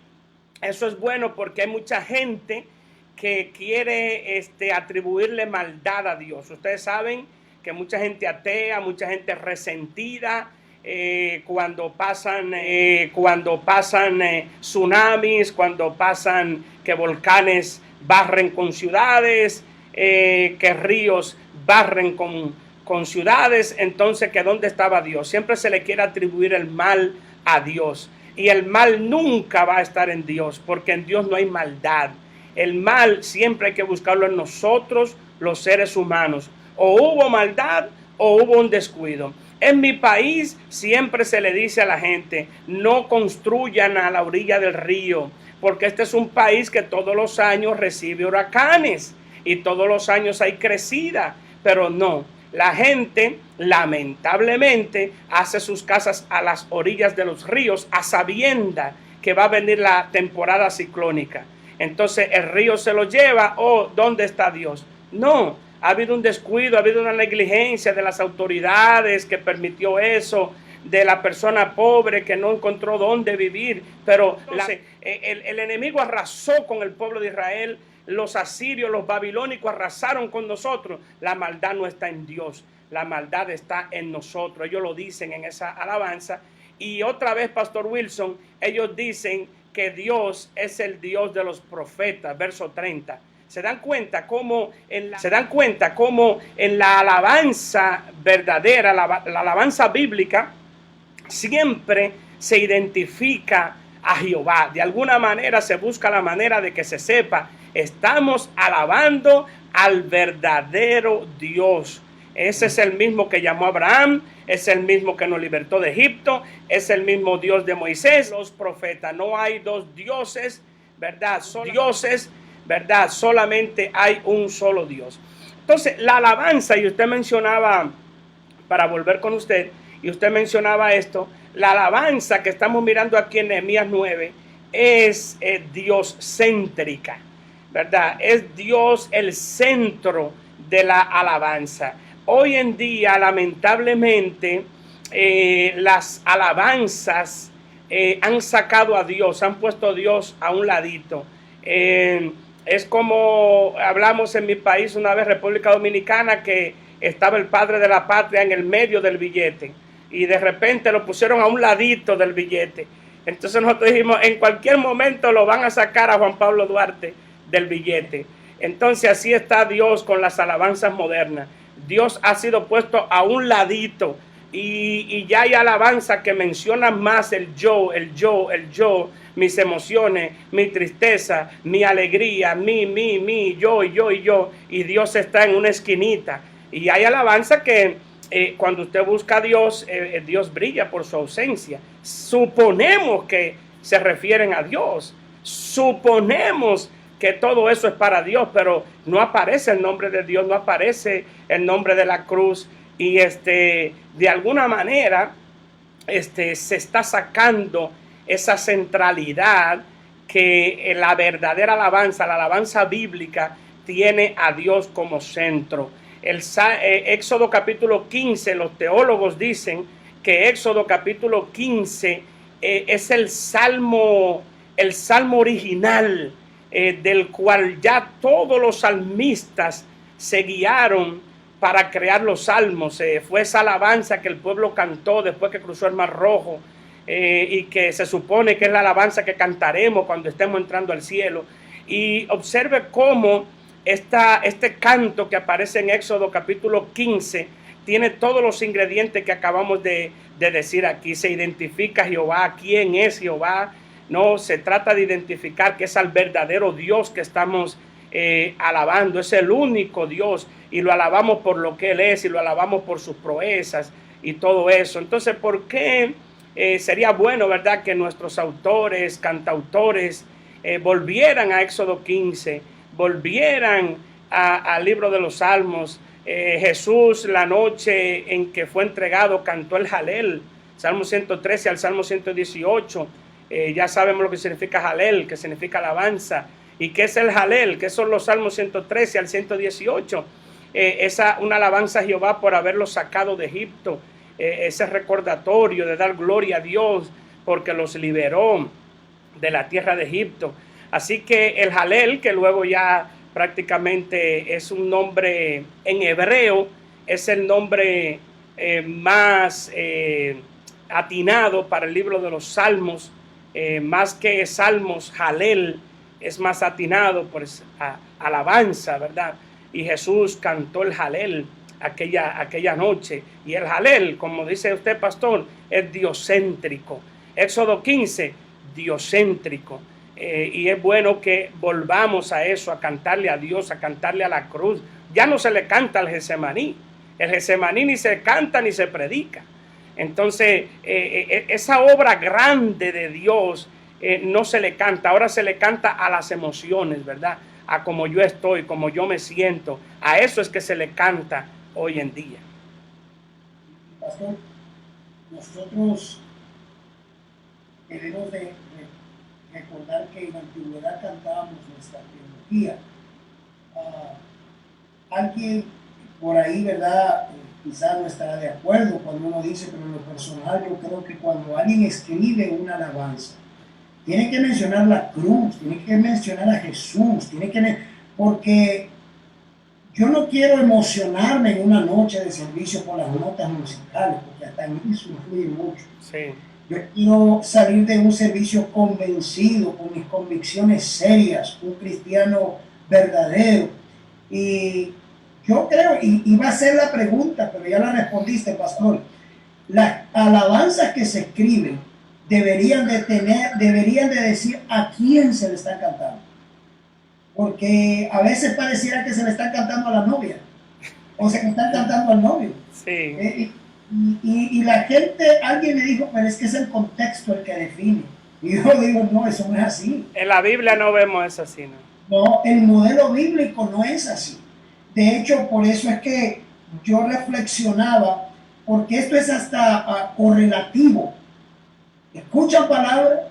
eso es bueno, porque hay mucha gente que quiere atribuirle maldad a Dios. Ustedes saben que mucha gente atea, mucha gente resentida, cuando pasan tsunamis, cuando pasan que volcanes barren con ciudades, que ríos barren con ciudades. Entonces, ¿que dónde estaba Dios? Siempre se le quiere atribuir el mal a Dios, y el mal nunca va a estar en Dios, porque en Dios no hay maldad. El mal siempre hay que buscarlo en nosotros, los seres humanos. O hubo maldad o hubo un descuido. En mi país siempre se le dice a la gente: no construyan a la orilla del río, porque este es un país que todos los años recibe huracanes y todos los años hay crecida. Pero no, la gente lamentablemente hace sus casas a las orillas de los ríos, a sabienda que va a venir la temporada ciclónica. Entonces el río se lo lleva. ¿Dónde está Dios? No, ha habido un descuido, ha habido una negligencia de las autoridades que permitió eso, de la persona pobre que no encontró dónde vivir. Pero el enemigo arrasó con el pueblo de Israel. Los asirios, los babilónicos arrasaron con nosotros. La maldad no está en Dios, la maldad está en nosotros. Ellos lo dicen en esa alabanza. Y otra vez, Pastor Wilson, ellos dicen que Dios es el Dios de los profetas, verso 30. ¿Se dan cuenta cómo en la alabanza verdadera, la alabanza bíblica, siempre se identifica a Jehová? De alguna manera se busca la manera de que se sepa: estamos alabando al verdadero Dios. Ese es el mismo que llamó a Abraham, es el mismo que nos libertó de Egipto, es el mismo Dios de Moisés, los profetas. No hay dos dioses, ¿verdad? ¿Verdad? Solamente hay un solo Dios. Entonces, la alabanza, y usted mencionaba, para volver con usted, y usted mencionaba esto, la alabanza que estamos mirando aquí en Nehemías 9 es Dios céntrica, ¿verdad? Es Dios el centro de la alabanza. Hoy en día, lamentablemente, las alabanzas han sacado a Dios, han puesto a Dios a un ladito. Es como hablamos en mi país una vez, República Dominicana, que estaba el padre de la patria en el medio del billete y de repente lo pusieron a un ladito del billete. Entonces nosotros dijimos, en cualquier momento lo van a sacar a Juan Pablo Duarte del billete. Entonces así está Dios con las alabanzas modernas. Dios ha sido puesto a un ladito y ya hay alabanza que mencionan más el yo, mis emociones, mi tristeza, mi alegría, mi, yo, y Dios está en una esquinita. Y hay alabanza que cuando usted busca a Dios, Dios brilla por su ausencia. Suponemos que se refieren a Dios, suponemos que todo eso es para Dios, pero no aparece el nombre de Dios, no aparece el nombre de la cruz, y de alguna manera se está sacando esa centralidad que la verdadera alabanza, la alabanza bíblica, tiene a Dios como centro. Éxodo capítulo 15, los teólogos dicen que Éxodo capítulo 15 es el salmo original, del cual ya todos los salmistas se guiaron para crear los salmos. Fue esa alabanza que el pueblo cantó después que cruzó el Mar Rojo, y que se supone que es la alabanza que cantaremos cuando estemos entrando al cielo. Y observe cómo este canto que aparece en Éxodo capítulo 15 tiene todos los ingredientes que acabamos de decir aquí. Se identifica Jehová, quién es Jehová. No, se trata de identificar que es al verdadero Dios que estamos alabando. Es el único Dios y lo alabamos por lo que Él es y lo alabamos por sus proezas y todo eso. Entonces, ¿por qué sería bueno, verdad, que nuestros autores, cantautores, volvieran a Éxodo 15, volvieran al libro de los Salmos? Jesús, la noche en que fue entregado, cantó el Jalel, Salmo 113 al Salmo 118. Ya sabemos lo que significa Jalel, que significa alabanza. ¿Y qué es el Jalel? ¿Qué son los Salmos 113 al 118? Una alabanza a Jehová por haberlo sacado de Egipto. Ese recordatorio de dar gloria a Dios porque los liberó de la tierra de Egipto. Así que el Jalel, que luego ya prácticamente es un nombre en hebreo, es el nombre más atinado para el libro de los Salmos. Más que Salmos, Jalel es más atinado, pues alabanza, ¿verdad? Y Jesús cantó el Jalel aquella noche. Y el Jalel, como dice usted, pastor, es diocéntrico. Éxodo 15, diocéntrico. Y es bueno que volvamos a eso, a cantarle a Dios, a cantarle a la cruz. Ya no se le canta al Getsemaní. El Getsemaní ni se canta ni se predica. Entonces, esa obra grande de Dios no se le canta. Ahora se le canta a las emociones, ¿verdad? A como yo estoy, como yo me siento. A eso es que se le canta hoy en día. Pastor, nosotros debemos de recordar que en la antigüedad cantábamos nuestra teología. Alguien por ahí, ¿verdad? Quizás no estará de acuerdo cuando uno dice, pero en lo personal yo creo que cuando alguien escribe una alabanza, tiene que mencionar la cruz, tiene que mencionar a Jesús, porque yo no quiero emocionarme en una noche de servicio por las notas musicales, porque hasta en eso influye mucho. Sí. Yo quiero salir de un servicio convencido, con mis convicciones serias, un cristiano verdadero. Y yo creo, y va a ser la pregunta, pero ya la respondiste, pastor. Las alabanzas que se escriben deberían de decir a quién se le está cantando. Porque a veces pareciera que se le están cantando a la novia, o se le están cantando al novio. Sí. Y la gente, alguien me dijo, pero es que es el contexto el que define. Y yo digo, no, eso no es así. En la Biblia no vemos eso así, ¿no? No, el modelo bíblico no es así. De hecho, por eso es que yo reflexionaba porque esto es hasta correlativo. Escuchan palabra,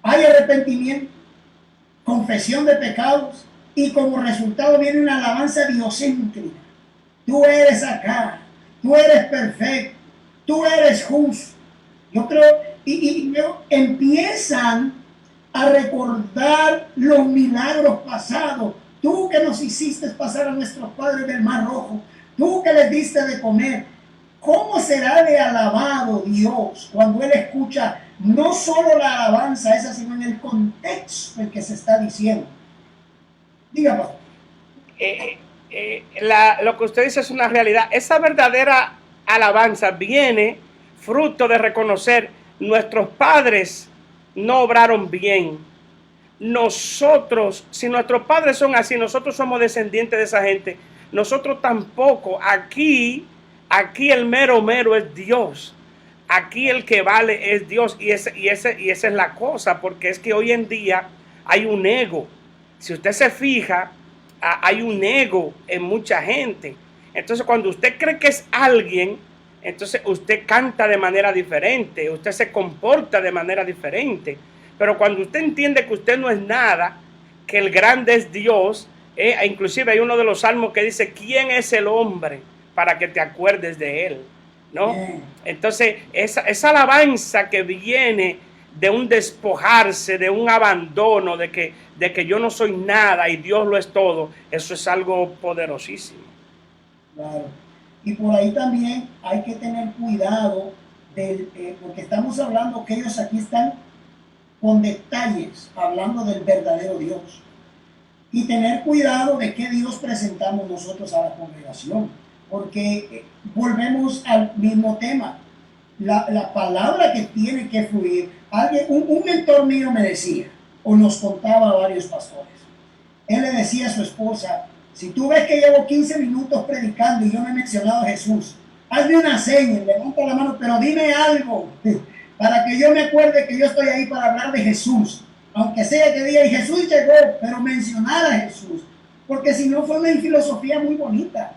hay arrepentimiento, confesión de pecados, y como resultado viene una alabanza diocéntrica. Tú eres acá, tú eres perfecto, tú eres justo. Yo creo, y empiezan a recordar los milagros pasados. Tú que nos hiciste pasar a nuestros padres del Mar Rojo, tú que les diste de comer. ¿Cómo será de alabado Dios cuando Él escucha no solo la alabanza esa, sino en el contexto en que se está diciendo? Diga, pastor. Lo que usted dice es una realidad. Esa verdadera alabanza viene fruto de reconocer nuestros padres no obraron bien. Nosotros, si nuestros padres son así, nosotros somos descendientes de esa gente, nosotros tampoco. Aquí el mero es Dios. Aquí el que vale es Dios. Y esa es la cosa, porque es que hoy en día hay un ego. Si usted se fija, hay un ego en mucha gente. Entonces, cuando usted cree que es alguien, entonces usted canta de manera diferente, usted se comporta de manera diferente. Pero cuando usted entiende que usted no es nada, que el grande es Dios, inclusive hay uno de los salmos que dice, ¿quién es el hombre para que te acuerdes de él? ¿No? Entonces, esa alabanza que viene de un despojarse, de un abandono, de que yo no soy nada y Dios lo es todo, eso es algo poderosísimo. Claro. Y por ahí también hay que tener cuidado, porque estamos hablando que ellos aquí están con detalles, hablando del verdadero Dios. Y tener cuidado de qué Dios presentamos nosotros a la congregación, porque volvemos al mismo tema. La palabra que tiene que fluir. Un mentor mío me decía, o nos contaba a varios pastores, él le decía a su esposa, si tú ves que llevo 15 minutos predicando y yo no he mencionado a Jesús, hazme una seña, levanta la mano, pero dime algo, para que yo me acuerde que yo estoy ahí para hablar de Jesús, aunque sea que diga, y Jesús llegó, pero mencionar a Jesús, porque si no fue una filosofía muy bonita,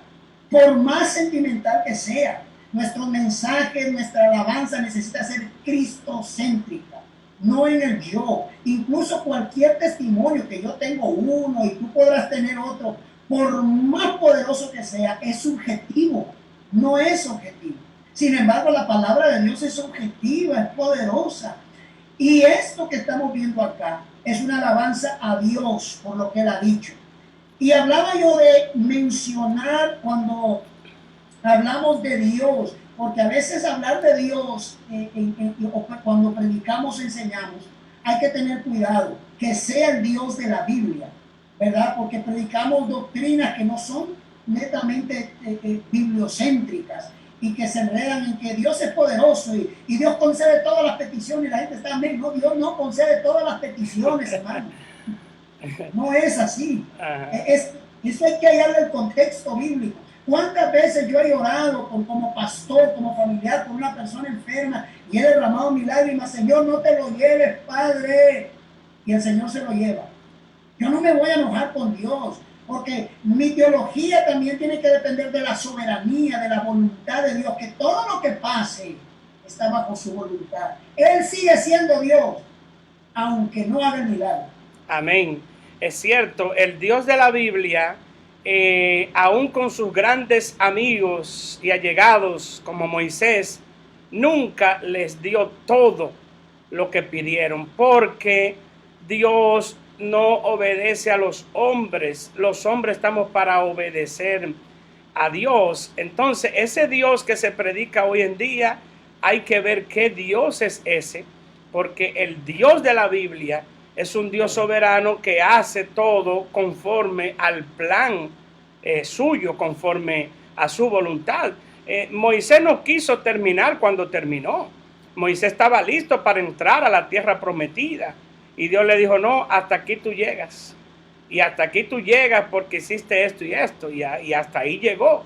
por más sentimental que sea. Nuestro mensaje, nuestra alabanza necesita ser cristocéntrica, no en el yo. Incluso cualquier testimonio que yo tengo uno y tú podrás tener otro, por más poderoso que sea, es subjetivo, no es objetivo. Sin embargo, la palabra de Dios es objetiva, es poderosa. Y esto que estamos viendo acá es una alabanza a Dios por lo que Él ha dicho. Y hablaba yo de mencionar cuando hablamos de Dios, porque a veces hablar de Dios, cuando predicamos, enseñamos, hay que tener cuidado, que sea el Dios de la Biblia, ¿verdad? Porque predicamos doctrinas que no son netamente bibliocéntricas y que se enredan en que Dios es poderoso y Dios concede todas las peticiones y la gente está amén. No, Dios no concede todas las peticiones, hermano. No es así. Eso hay que hallarle el contexto bíblico. ¿Cuántas veces yo he orado como pastor, como familiar, con una persona enferma y he derramado mi lágrima? Señor, no te lo lleves, Padre. Y el Señor se lo lleva. Yo no me voy a enojar con Dios, porque mi teología también tiene que depender de la soberanía, de la voluntad de Dios, que todo lo que pase está bajo su voluntad. Él sigue siendo Dios, aunque no haga milagros. Amén. Es cierto, el Dios de la Biblia, aún con sus grandes amigos y allegados como Moisés, nunca les dio todo lo que pidieron, porque Dios no obedece a los hombres estamos para obedecer a Dios. Entonces, ese Dios que se predica hoy en día, hay que ver qué Dios es ese, porque el Dios de la Biblia es un Dios soberano que hace todo conforme al plan suyo, conforme a su voluntad. Moisés no quiso terminar cuando terminó. Moisés estaba listo para entrar a la tierra prometida. Y Dios le dijo, no, hasta aquí tú llegas. Y hasta aquí tú llegas porque hiciste esto y esto. Y hasta ahí llegó.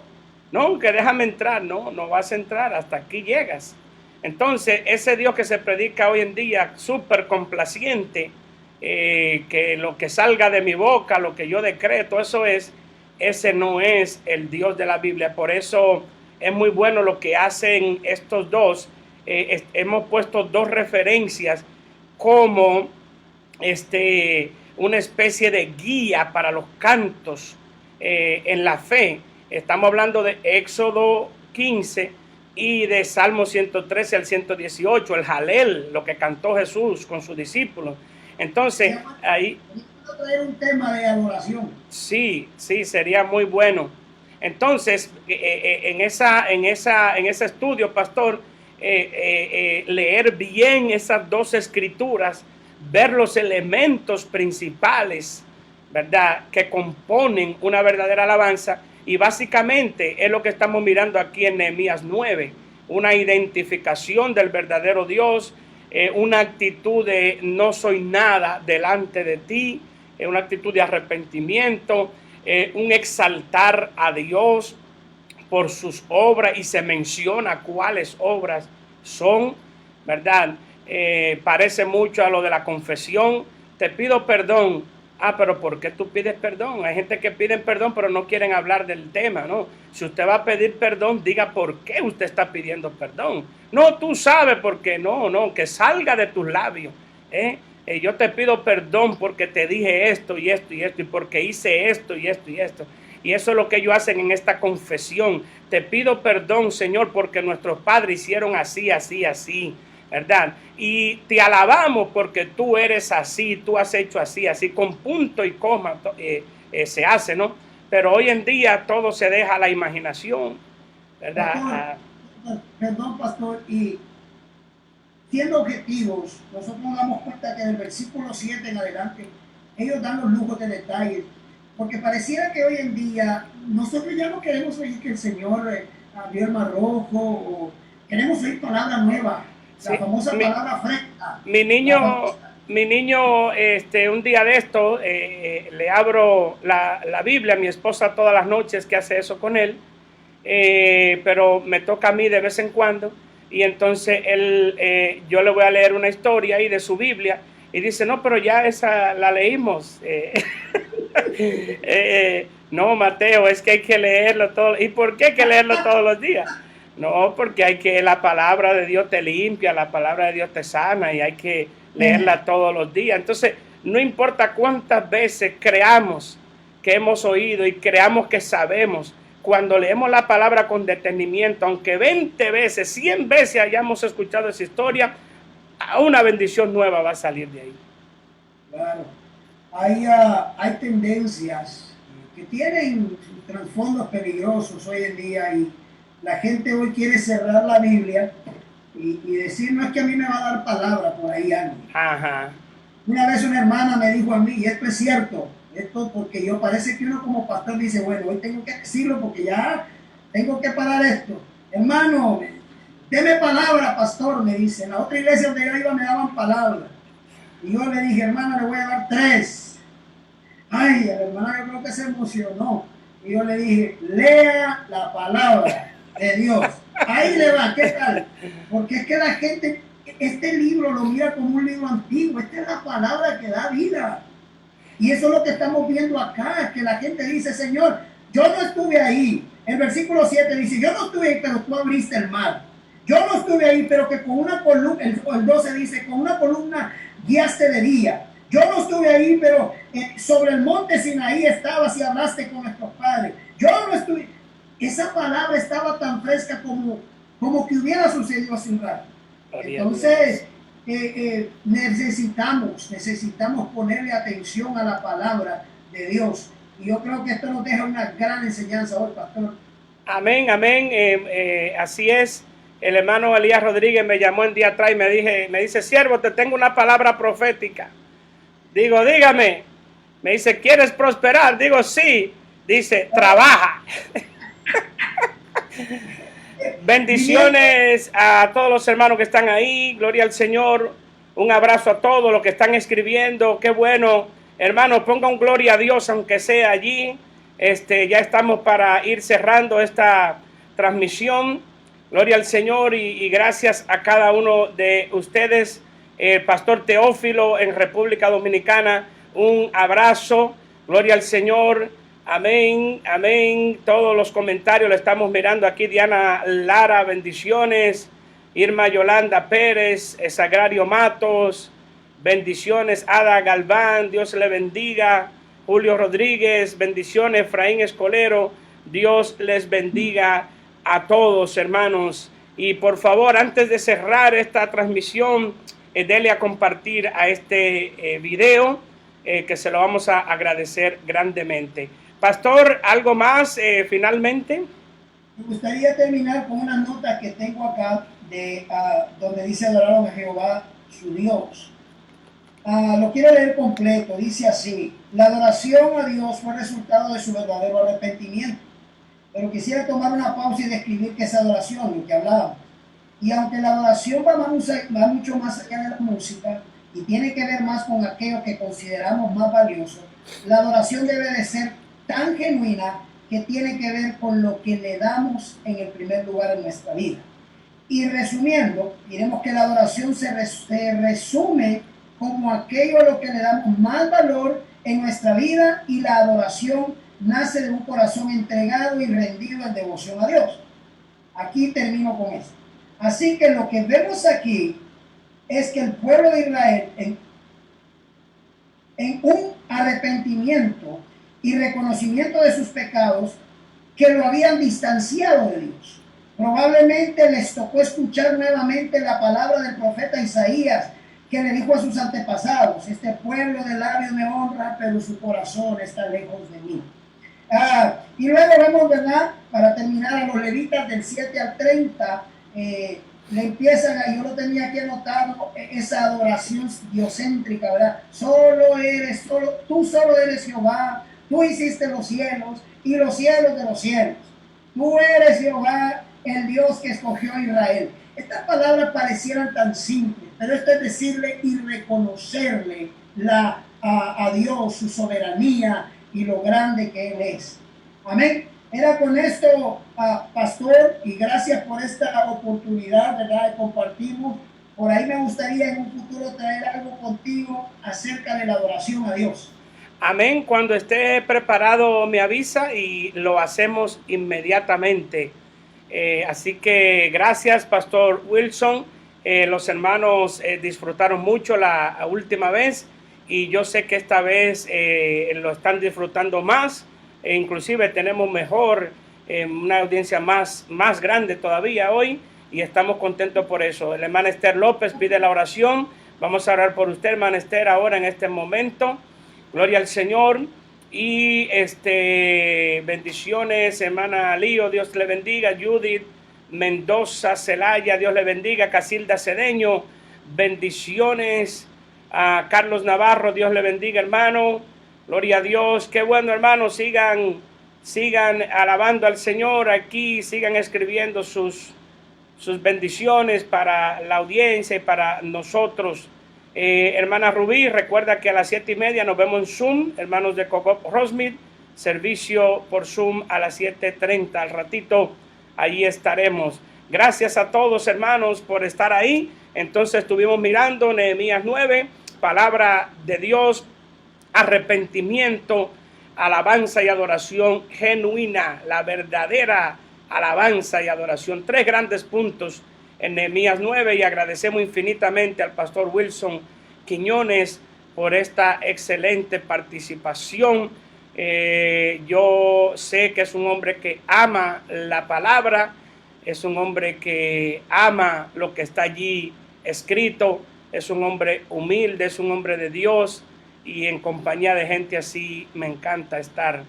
No, que déjame entrar. No, no vas a entrar. Hasta aquí llegas. Entonces, ese Dios que se predica hoy en día, súper complaciente, que lo que salga de mi boca, lo que yo decreto, ese no es el Dios de la Biblia. Por eso es muy bueno lo que hacen estos dos. Hemos puesto dos referencias como una especie de guía para los cantos en la fe. Estamos hablando de Éxodo 15 y de Salmo 113 al 118, el Jalel, lo que cantó Jesús con sus discípulos. Entonces, ahí... traer un tema de adoración. Sí, sería muy bueno. Entonces, en ese estudio, pastor, leer bien esas dos escrituras, ver los elementos principales, ¿verdad?, que componen una verdadera alabanza, y básicamente es lo que estamos mirando aquí en Nehemías 9, una identificación del verdadero Dios, una actitud de no soy nada delante de ti, una actitud de arrepentimiento, un exaltar a Dios por sus obras, y se menciona cuáles obras son, ¿verdad? Parece mucho a lo de la confesión. Te pido perdón. Pero ¿por qué tú pides perdón? Hay gente que pide perdón pero no quieren hablar del tema, ¿no? Si usted va a pedir perdón, diga por qué usted está pidiendo perdón. No, tú sabes por qué. No, que salga de tus labios. Yo te pido perdón porque te dije esto y esto y esto, y porque hice esto y esto y esto. Y eso es lo que ellos hacen en esta confesión. Te pido perdón, Señor, porque nuestros padres hicieron así, así, así, ¿verdad? Y te alabamos porque tú eres así, tú has hecho así, así, con punto y coma se hace, ¿no? Pero hoy en día todo se deja a la imaginación, ¿verdad? Perdón, pastor, y siendo objetivos, nosotros nos damos cuenta que del versículo 7 en adelante, ellos dan los lujos de detalle, porque pareciera que hoy en día nosotros ya no queremos oír que el Señor abrió el mar rojo, o queremos oír palabra nueva, la famosa palabra fresca. Mi niño, un día de esto, le abro la Biblia a mi esposa todas las noches, que hace eso con él, pero me toca a mí de vez en cuando. Y entonces yo le voy a leer una historia ahí de su Biblia, y dice, no, pero ya esa la leímos. No, Mateo, es que hay que leerlo todo. ¿Y por qué hay que leerlo todos los días? No, porque la palabra de Dios te limpia, la palabra de Dios te sana, y hay que leerla todos los días. Entonces, no importa cuántas veces creamos que hemos oído y creamos que sabemos, cuando leemos la palabra con detenimiento, aunque 20 veces, 100 veces hayamos escuchado esa historia, una bendición nueva va a salir de ahí. Claro. Hay tendencias que tienen trasfondos peligrosos hoy en día, y la gente hoy quiere cerrar la Biblia y decir, no, es que a mí me va a dar palabra por ahí algo. Ajá. Una vez una hermana me dijo a mí, y esto es cierto, esto porque yo parece que uno como pastor dice, bueno, hoy tengo que decirlo porque ya tengo que parar esto. Hermano, deme palabra, pastor, me dice. En la otra iglesia donde yo iba me daban palabra. Y yo le dije, hermana, le voy a dar 3. Ay, la hermana yo creo que se emocionó. Y yo le dije, lea la palabra de Dios. Ahí le va, ¿qué tal? Porque es que la gente, este libro lo mira como un libro antiguo. Esta es la palabra que da vida. Y eso es lo que estamos viendo acá, que la gente dice, Señor, yo no estuve ahí. El versículo 7 dice, yo no estuve ahí, pero tú abriste el mar. Yo no estuve ahí, pero que con una columna, el 12 dice, con una columna guiaste de día. Yo no estuve ahí, pero sobre el monte Sinaí estabas y hablaste con nuestros padres. Yo no estuve. Esa palabra estaba tan fresca como que hubiera sucedido hace un rato. Entonces, necesitamos ponerle atención a la palabra de Dios. Y yo creo que esto nos deja una gran enseñanza hoy, pastor. Amén, amén. Así es. El hermano Elías Rodríguez me llamó el día atrás y me dice, siervo, te tengo una palabra profética. Digo, dígame. Me dice, ¿quieres prosperar? Digo, sí. Dice, trabaja. Bendiciones a todos los hermanos que están ahí. Gloria al Señor. Un abrazo a todos los que están escribiendo. Qué bueno. Hermano, ponga un gloria a Dios, aunque sea allí. Ya estamos para ir cerrando esta transmisión. Gloria al Señor, y gracias a cada uno de ustedes. Pastor Teófilo en República Dominicana, un abrazo. Gloria al Señor. Amén, amén. Todos los comentarios lo estamos mirando aquí. Diana Lara, bendiciones. Irma Yolanda Pérez, Sagrario Matos, bendiciones. Ada Galván, Dios le bendiga. Julio Rodríguez, bendiciones. Efraín Escolero, Dios les bendiga a todos, hermanos. Y por favor, antes de cerrar esta transmisión, dele a compartir a este video, que se lo vamos a agradecer grandemente. Pastor, ¿algo más finalmente? Me gustaría terminar con una nota que tengo acá de donde dice adoraron a Jehová su Dios. Lo quiero leer completo. Dice así: la adoración a Dios fue resultado de su verdadero arrepentimiento. Pero quisiera tomar una pausa y describir qué es adoración, lo que hablábamos. Y aunque la adoración va mucho más allá de la música y tiene que ver más con aquello que consideramos más valioso, la adoración debe de ser tan genuina que tiene que ver con lo que le damos en el primer lugar en nuestra vida. Y resumiendo, diremos que la adoración se resume como aquello a lo que le damos más valor en nuestra vida, y la adoración nace de un corazón entregado y rendido en devoción a Dios. Aquí termino con esto. Así que lo que vemos aquí es que el pueblo de Israel, en un arrepentimiento y reconocimiento de sus pecados, que lo habían distanciado de Dios. Probablemente les tocó escuchar nuevamente la palabra del profeta Isaías, que le dijo a sus antepasados: este pueblo de labios me honra, pero su corazón está lejos de mí. Y luego vemos, ¿verdad?, para terminar, a los levitas del 7 al 30, le empiezan yo lo tenía aquí anotado, esa adoración diocéntrica, ¿verdad? Tú solo eres Jehová, tú hiciste los cielos y los cielos de los cielos. Tú eres Jehová, el Dios que escogió a Israel. Estas palabras parecieran tan simples, pero esto es decirle y reconocerle a Dios, su soberanía y lo grande que Él es. Amén. Era con esto, pastor, y gracias por esta oportunidad, ¿verdad?, de compartirnos. Por ahí me gustaría en un futuro traer algo contigo acerca de la adoración a Dios. Amén. Cuando esté preparado me avisa y lo hacemos inmediatamente. Así que gracias, Pastor Wilson. Los hermanos disfrutaron mucho la última vez, y yo sé que esta vez lo están disfrutando más. Inclusive tenemos mejor, una audiencia más grande todavía hoy, y estamos contentos por eso. La hermana Esther López pide la oración. Vamos a orar por usted, hermana Esther, ahora en este momento. Gloria al Señor. Y bendiciones, hermana Lío, Dios le bendiga. Judith Mendoza Celaya, Dios le bendiga. Casilda Cedeño, bendiciones. A Carlos Navarro, Dios le bendiga, hermano. Gloria a Dios. Qué bueno, hermanos. Sigan alabando al Señor aquí. Sigan escribiendo sus bendiciones para la audiencia y para nosotros. Hermana Rubí, recuerda que a las 7:30 nos vemos en Zoom, hermanos de Cogop Rosmith, servicio por Zoom a las 7:30. Al ratito allí estaremos. Gracias a todos, hermanos, por estar ahí. Entonces estuvimos mirando Nehemías 9, palabra de Dios, arrepentimiento, alabanza y adoración genuina, la verdadera alabanza y adoración. 3 grandes puntos en Nehemías 9, y agradecemos infinitamente al pastor Wilson Quiñones por esta excelente participación. Yo sé que es un hombre que ama la palabra, es un hombre que ama lo que está allí escrito, es un hombre humilde, es un hombre de Dios, y en compañía de gente así me encanta estar.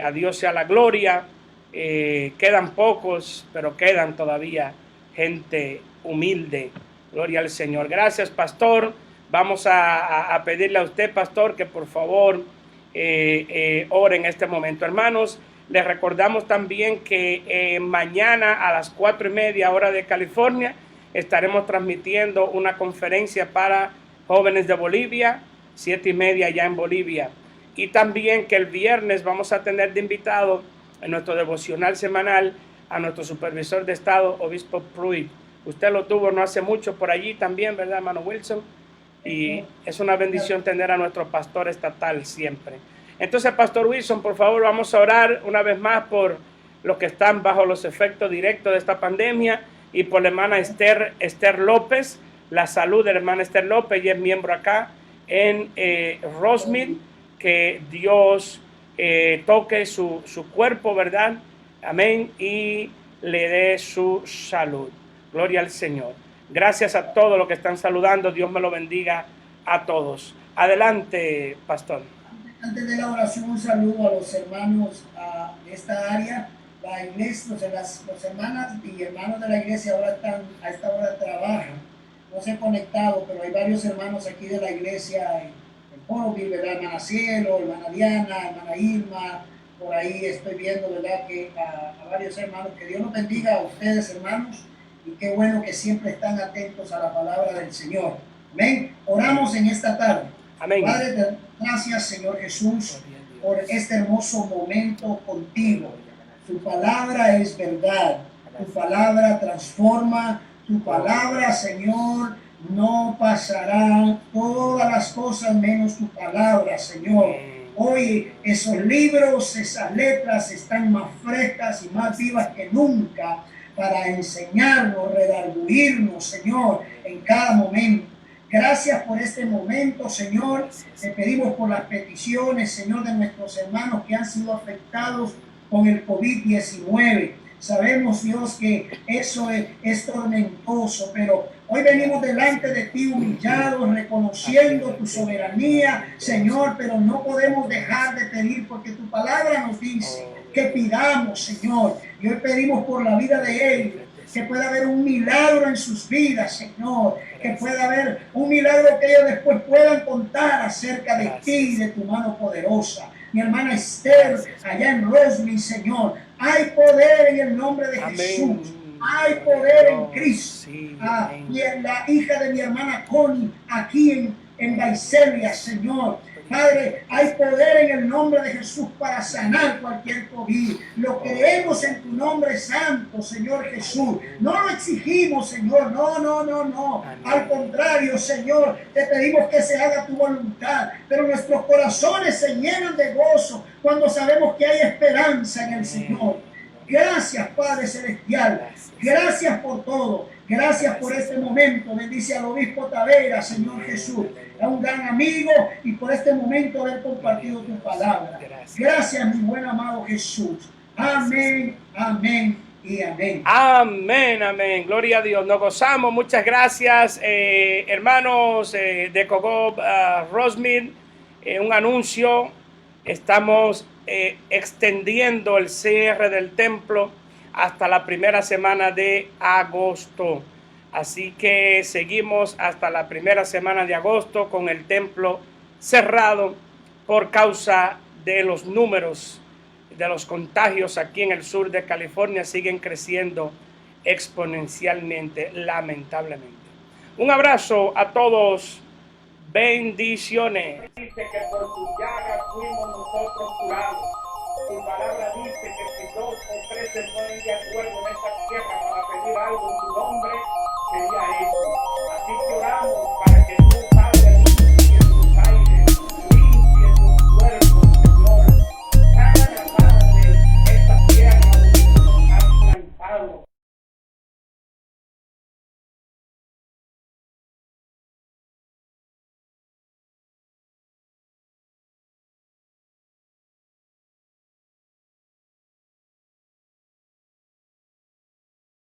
A Dios sea la gloria. Quedan pocos, pero quedan todavía gente humilde. Gloria al Señor. Gracias, pastor. Vamos a pedirle a usted, pastor, que por favor ore en este momento. Hermanos, les recordamos también que mañana a las 4:30 hora de California estaremos transmitiendo una conferencia para jóvenes de Bolivia, 7:30 ya en Bolivia. Y también que el viernes vamos a tener de invitado en nuestro devocional semanal a nuestro supervisor de Estado, Obispo Pruitt. Usted lo tuvo no hace mucho por allí también, ¿verdad, hermano Wilson? Y es una bendición tener a nuestro pastor estatal siempre. Entonces, Pastor Wilson, por favor, vamos a orar una vez más por los que están bajo los efectos directos de esta pandemia y por la hermana Esther López, la salud de la hermana Esther López, ella es miembro acá en Rosemead, que Dios toque su cuerpo, ¿verdad? Amén, y le dé su salud. Gloria al Señor. Gracias a todos los que están saludando. Dios me lo bendiga a todos. Adelante, pastor. Antes de la oración, un saludo a los hermanos de esta área. La iglesia, los hermanas y hermanos de la iglesia ahora están, a esta hora trabajan. No se han conectado, pero hay varios hermanos aquí de la iglesia en Porville, ¿verdad? Hermana Cielo, hermana Diana, hermana Irma. Por ahí estoy viendo, ¿verdad? Que a varios hermanos. Que Dios los bendiga a ustedes, hermanos. Y qué bueno que siempre están atentos a la palabra del Señor. Amén. Oramos en esta tarde. Amén. Padre, gracias, Señor Jesús, por este hermoso momento contigo. Tu palabra es verdad. Tu palabra transforma. Tu palabra, Señor, no pasará todas las cosas menos tu palabra, Señor. Hoy esos libros, esas letras están más frescas y más vivas que nunca para enseñarnos, redarguirnos, Señor, en cada momento. Gracias por este momento, Señor. Te pedimos por las peticiones, Señor, de nuestros hermanos que han sido afectados con el COVID-19. Sabemos, Dios, que eso es tormentoso, pero hoy venimos delante de ti humillados, reconociendo tu soberanía, Señor, pero no podemos dejar de pedir porque tu palabra nos dice que pidamos, Señor. Y hoy pedimos por la vida de ellos, que pueda haber un milagro en sus vidas, Señor, que pueda haber un milagro que ellos después puedan contar acerca de ti y de tu mano poderosa. Mi hermana Esther, allá en Rosemead, Señor, hay poder en el nombre de Jesús. Hay poder en Cristo. Y en la hija de mi hermana Connie, aquí en Visalia, Señor. Padre, hay poder en el nombre de Jesús para sanar cualquier COVID. Lo creemos en tu nombre santo, Señor Jesús. No lo exigimos, Señor. No. Al contrario, Señor, te pedimos que se haga tu voluntad. Pero nuestros corazones se llenan de gozo cuando sabemos que hay esperanza en el Señor. Gracias, Padre Celestial. Gracias por todo. Gracias por este momento. Bendice al obispo Tavera, Señor Jesús. A un gran amigo y por este momento haber compartido tu palabra. Gracias, mi buen amado Jesús. Amén, amén y amén. Amén, amén. Gloria a Dios. Nos gozamos. Muchas gracias, hermanos de Cogob Rosemead. Un anuncio. Estamos extendiendo el cierre del templo hasta la primera semana de agosto. Así que seguimos hasta la primera semana de agosto con el templo cerrado por causa de los números de los contagios aquí en el sur de California. Siguen creciendo exponencialmente, lamentablemente. Un abrazo a todos. Bendiciones. Dice que por sus llagas fuimos nosotros curados. Tu palabra dice que si 2 o 3 se ponen de acuerdo en esta tierra para pedir algo en tu nombre, sería eso. Así que oramos para que tú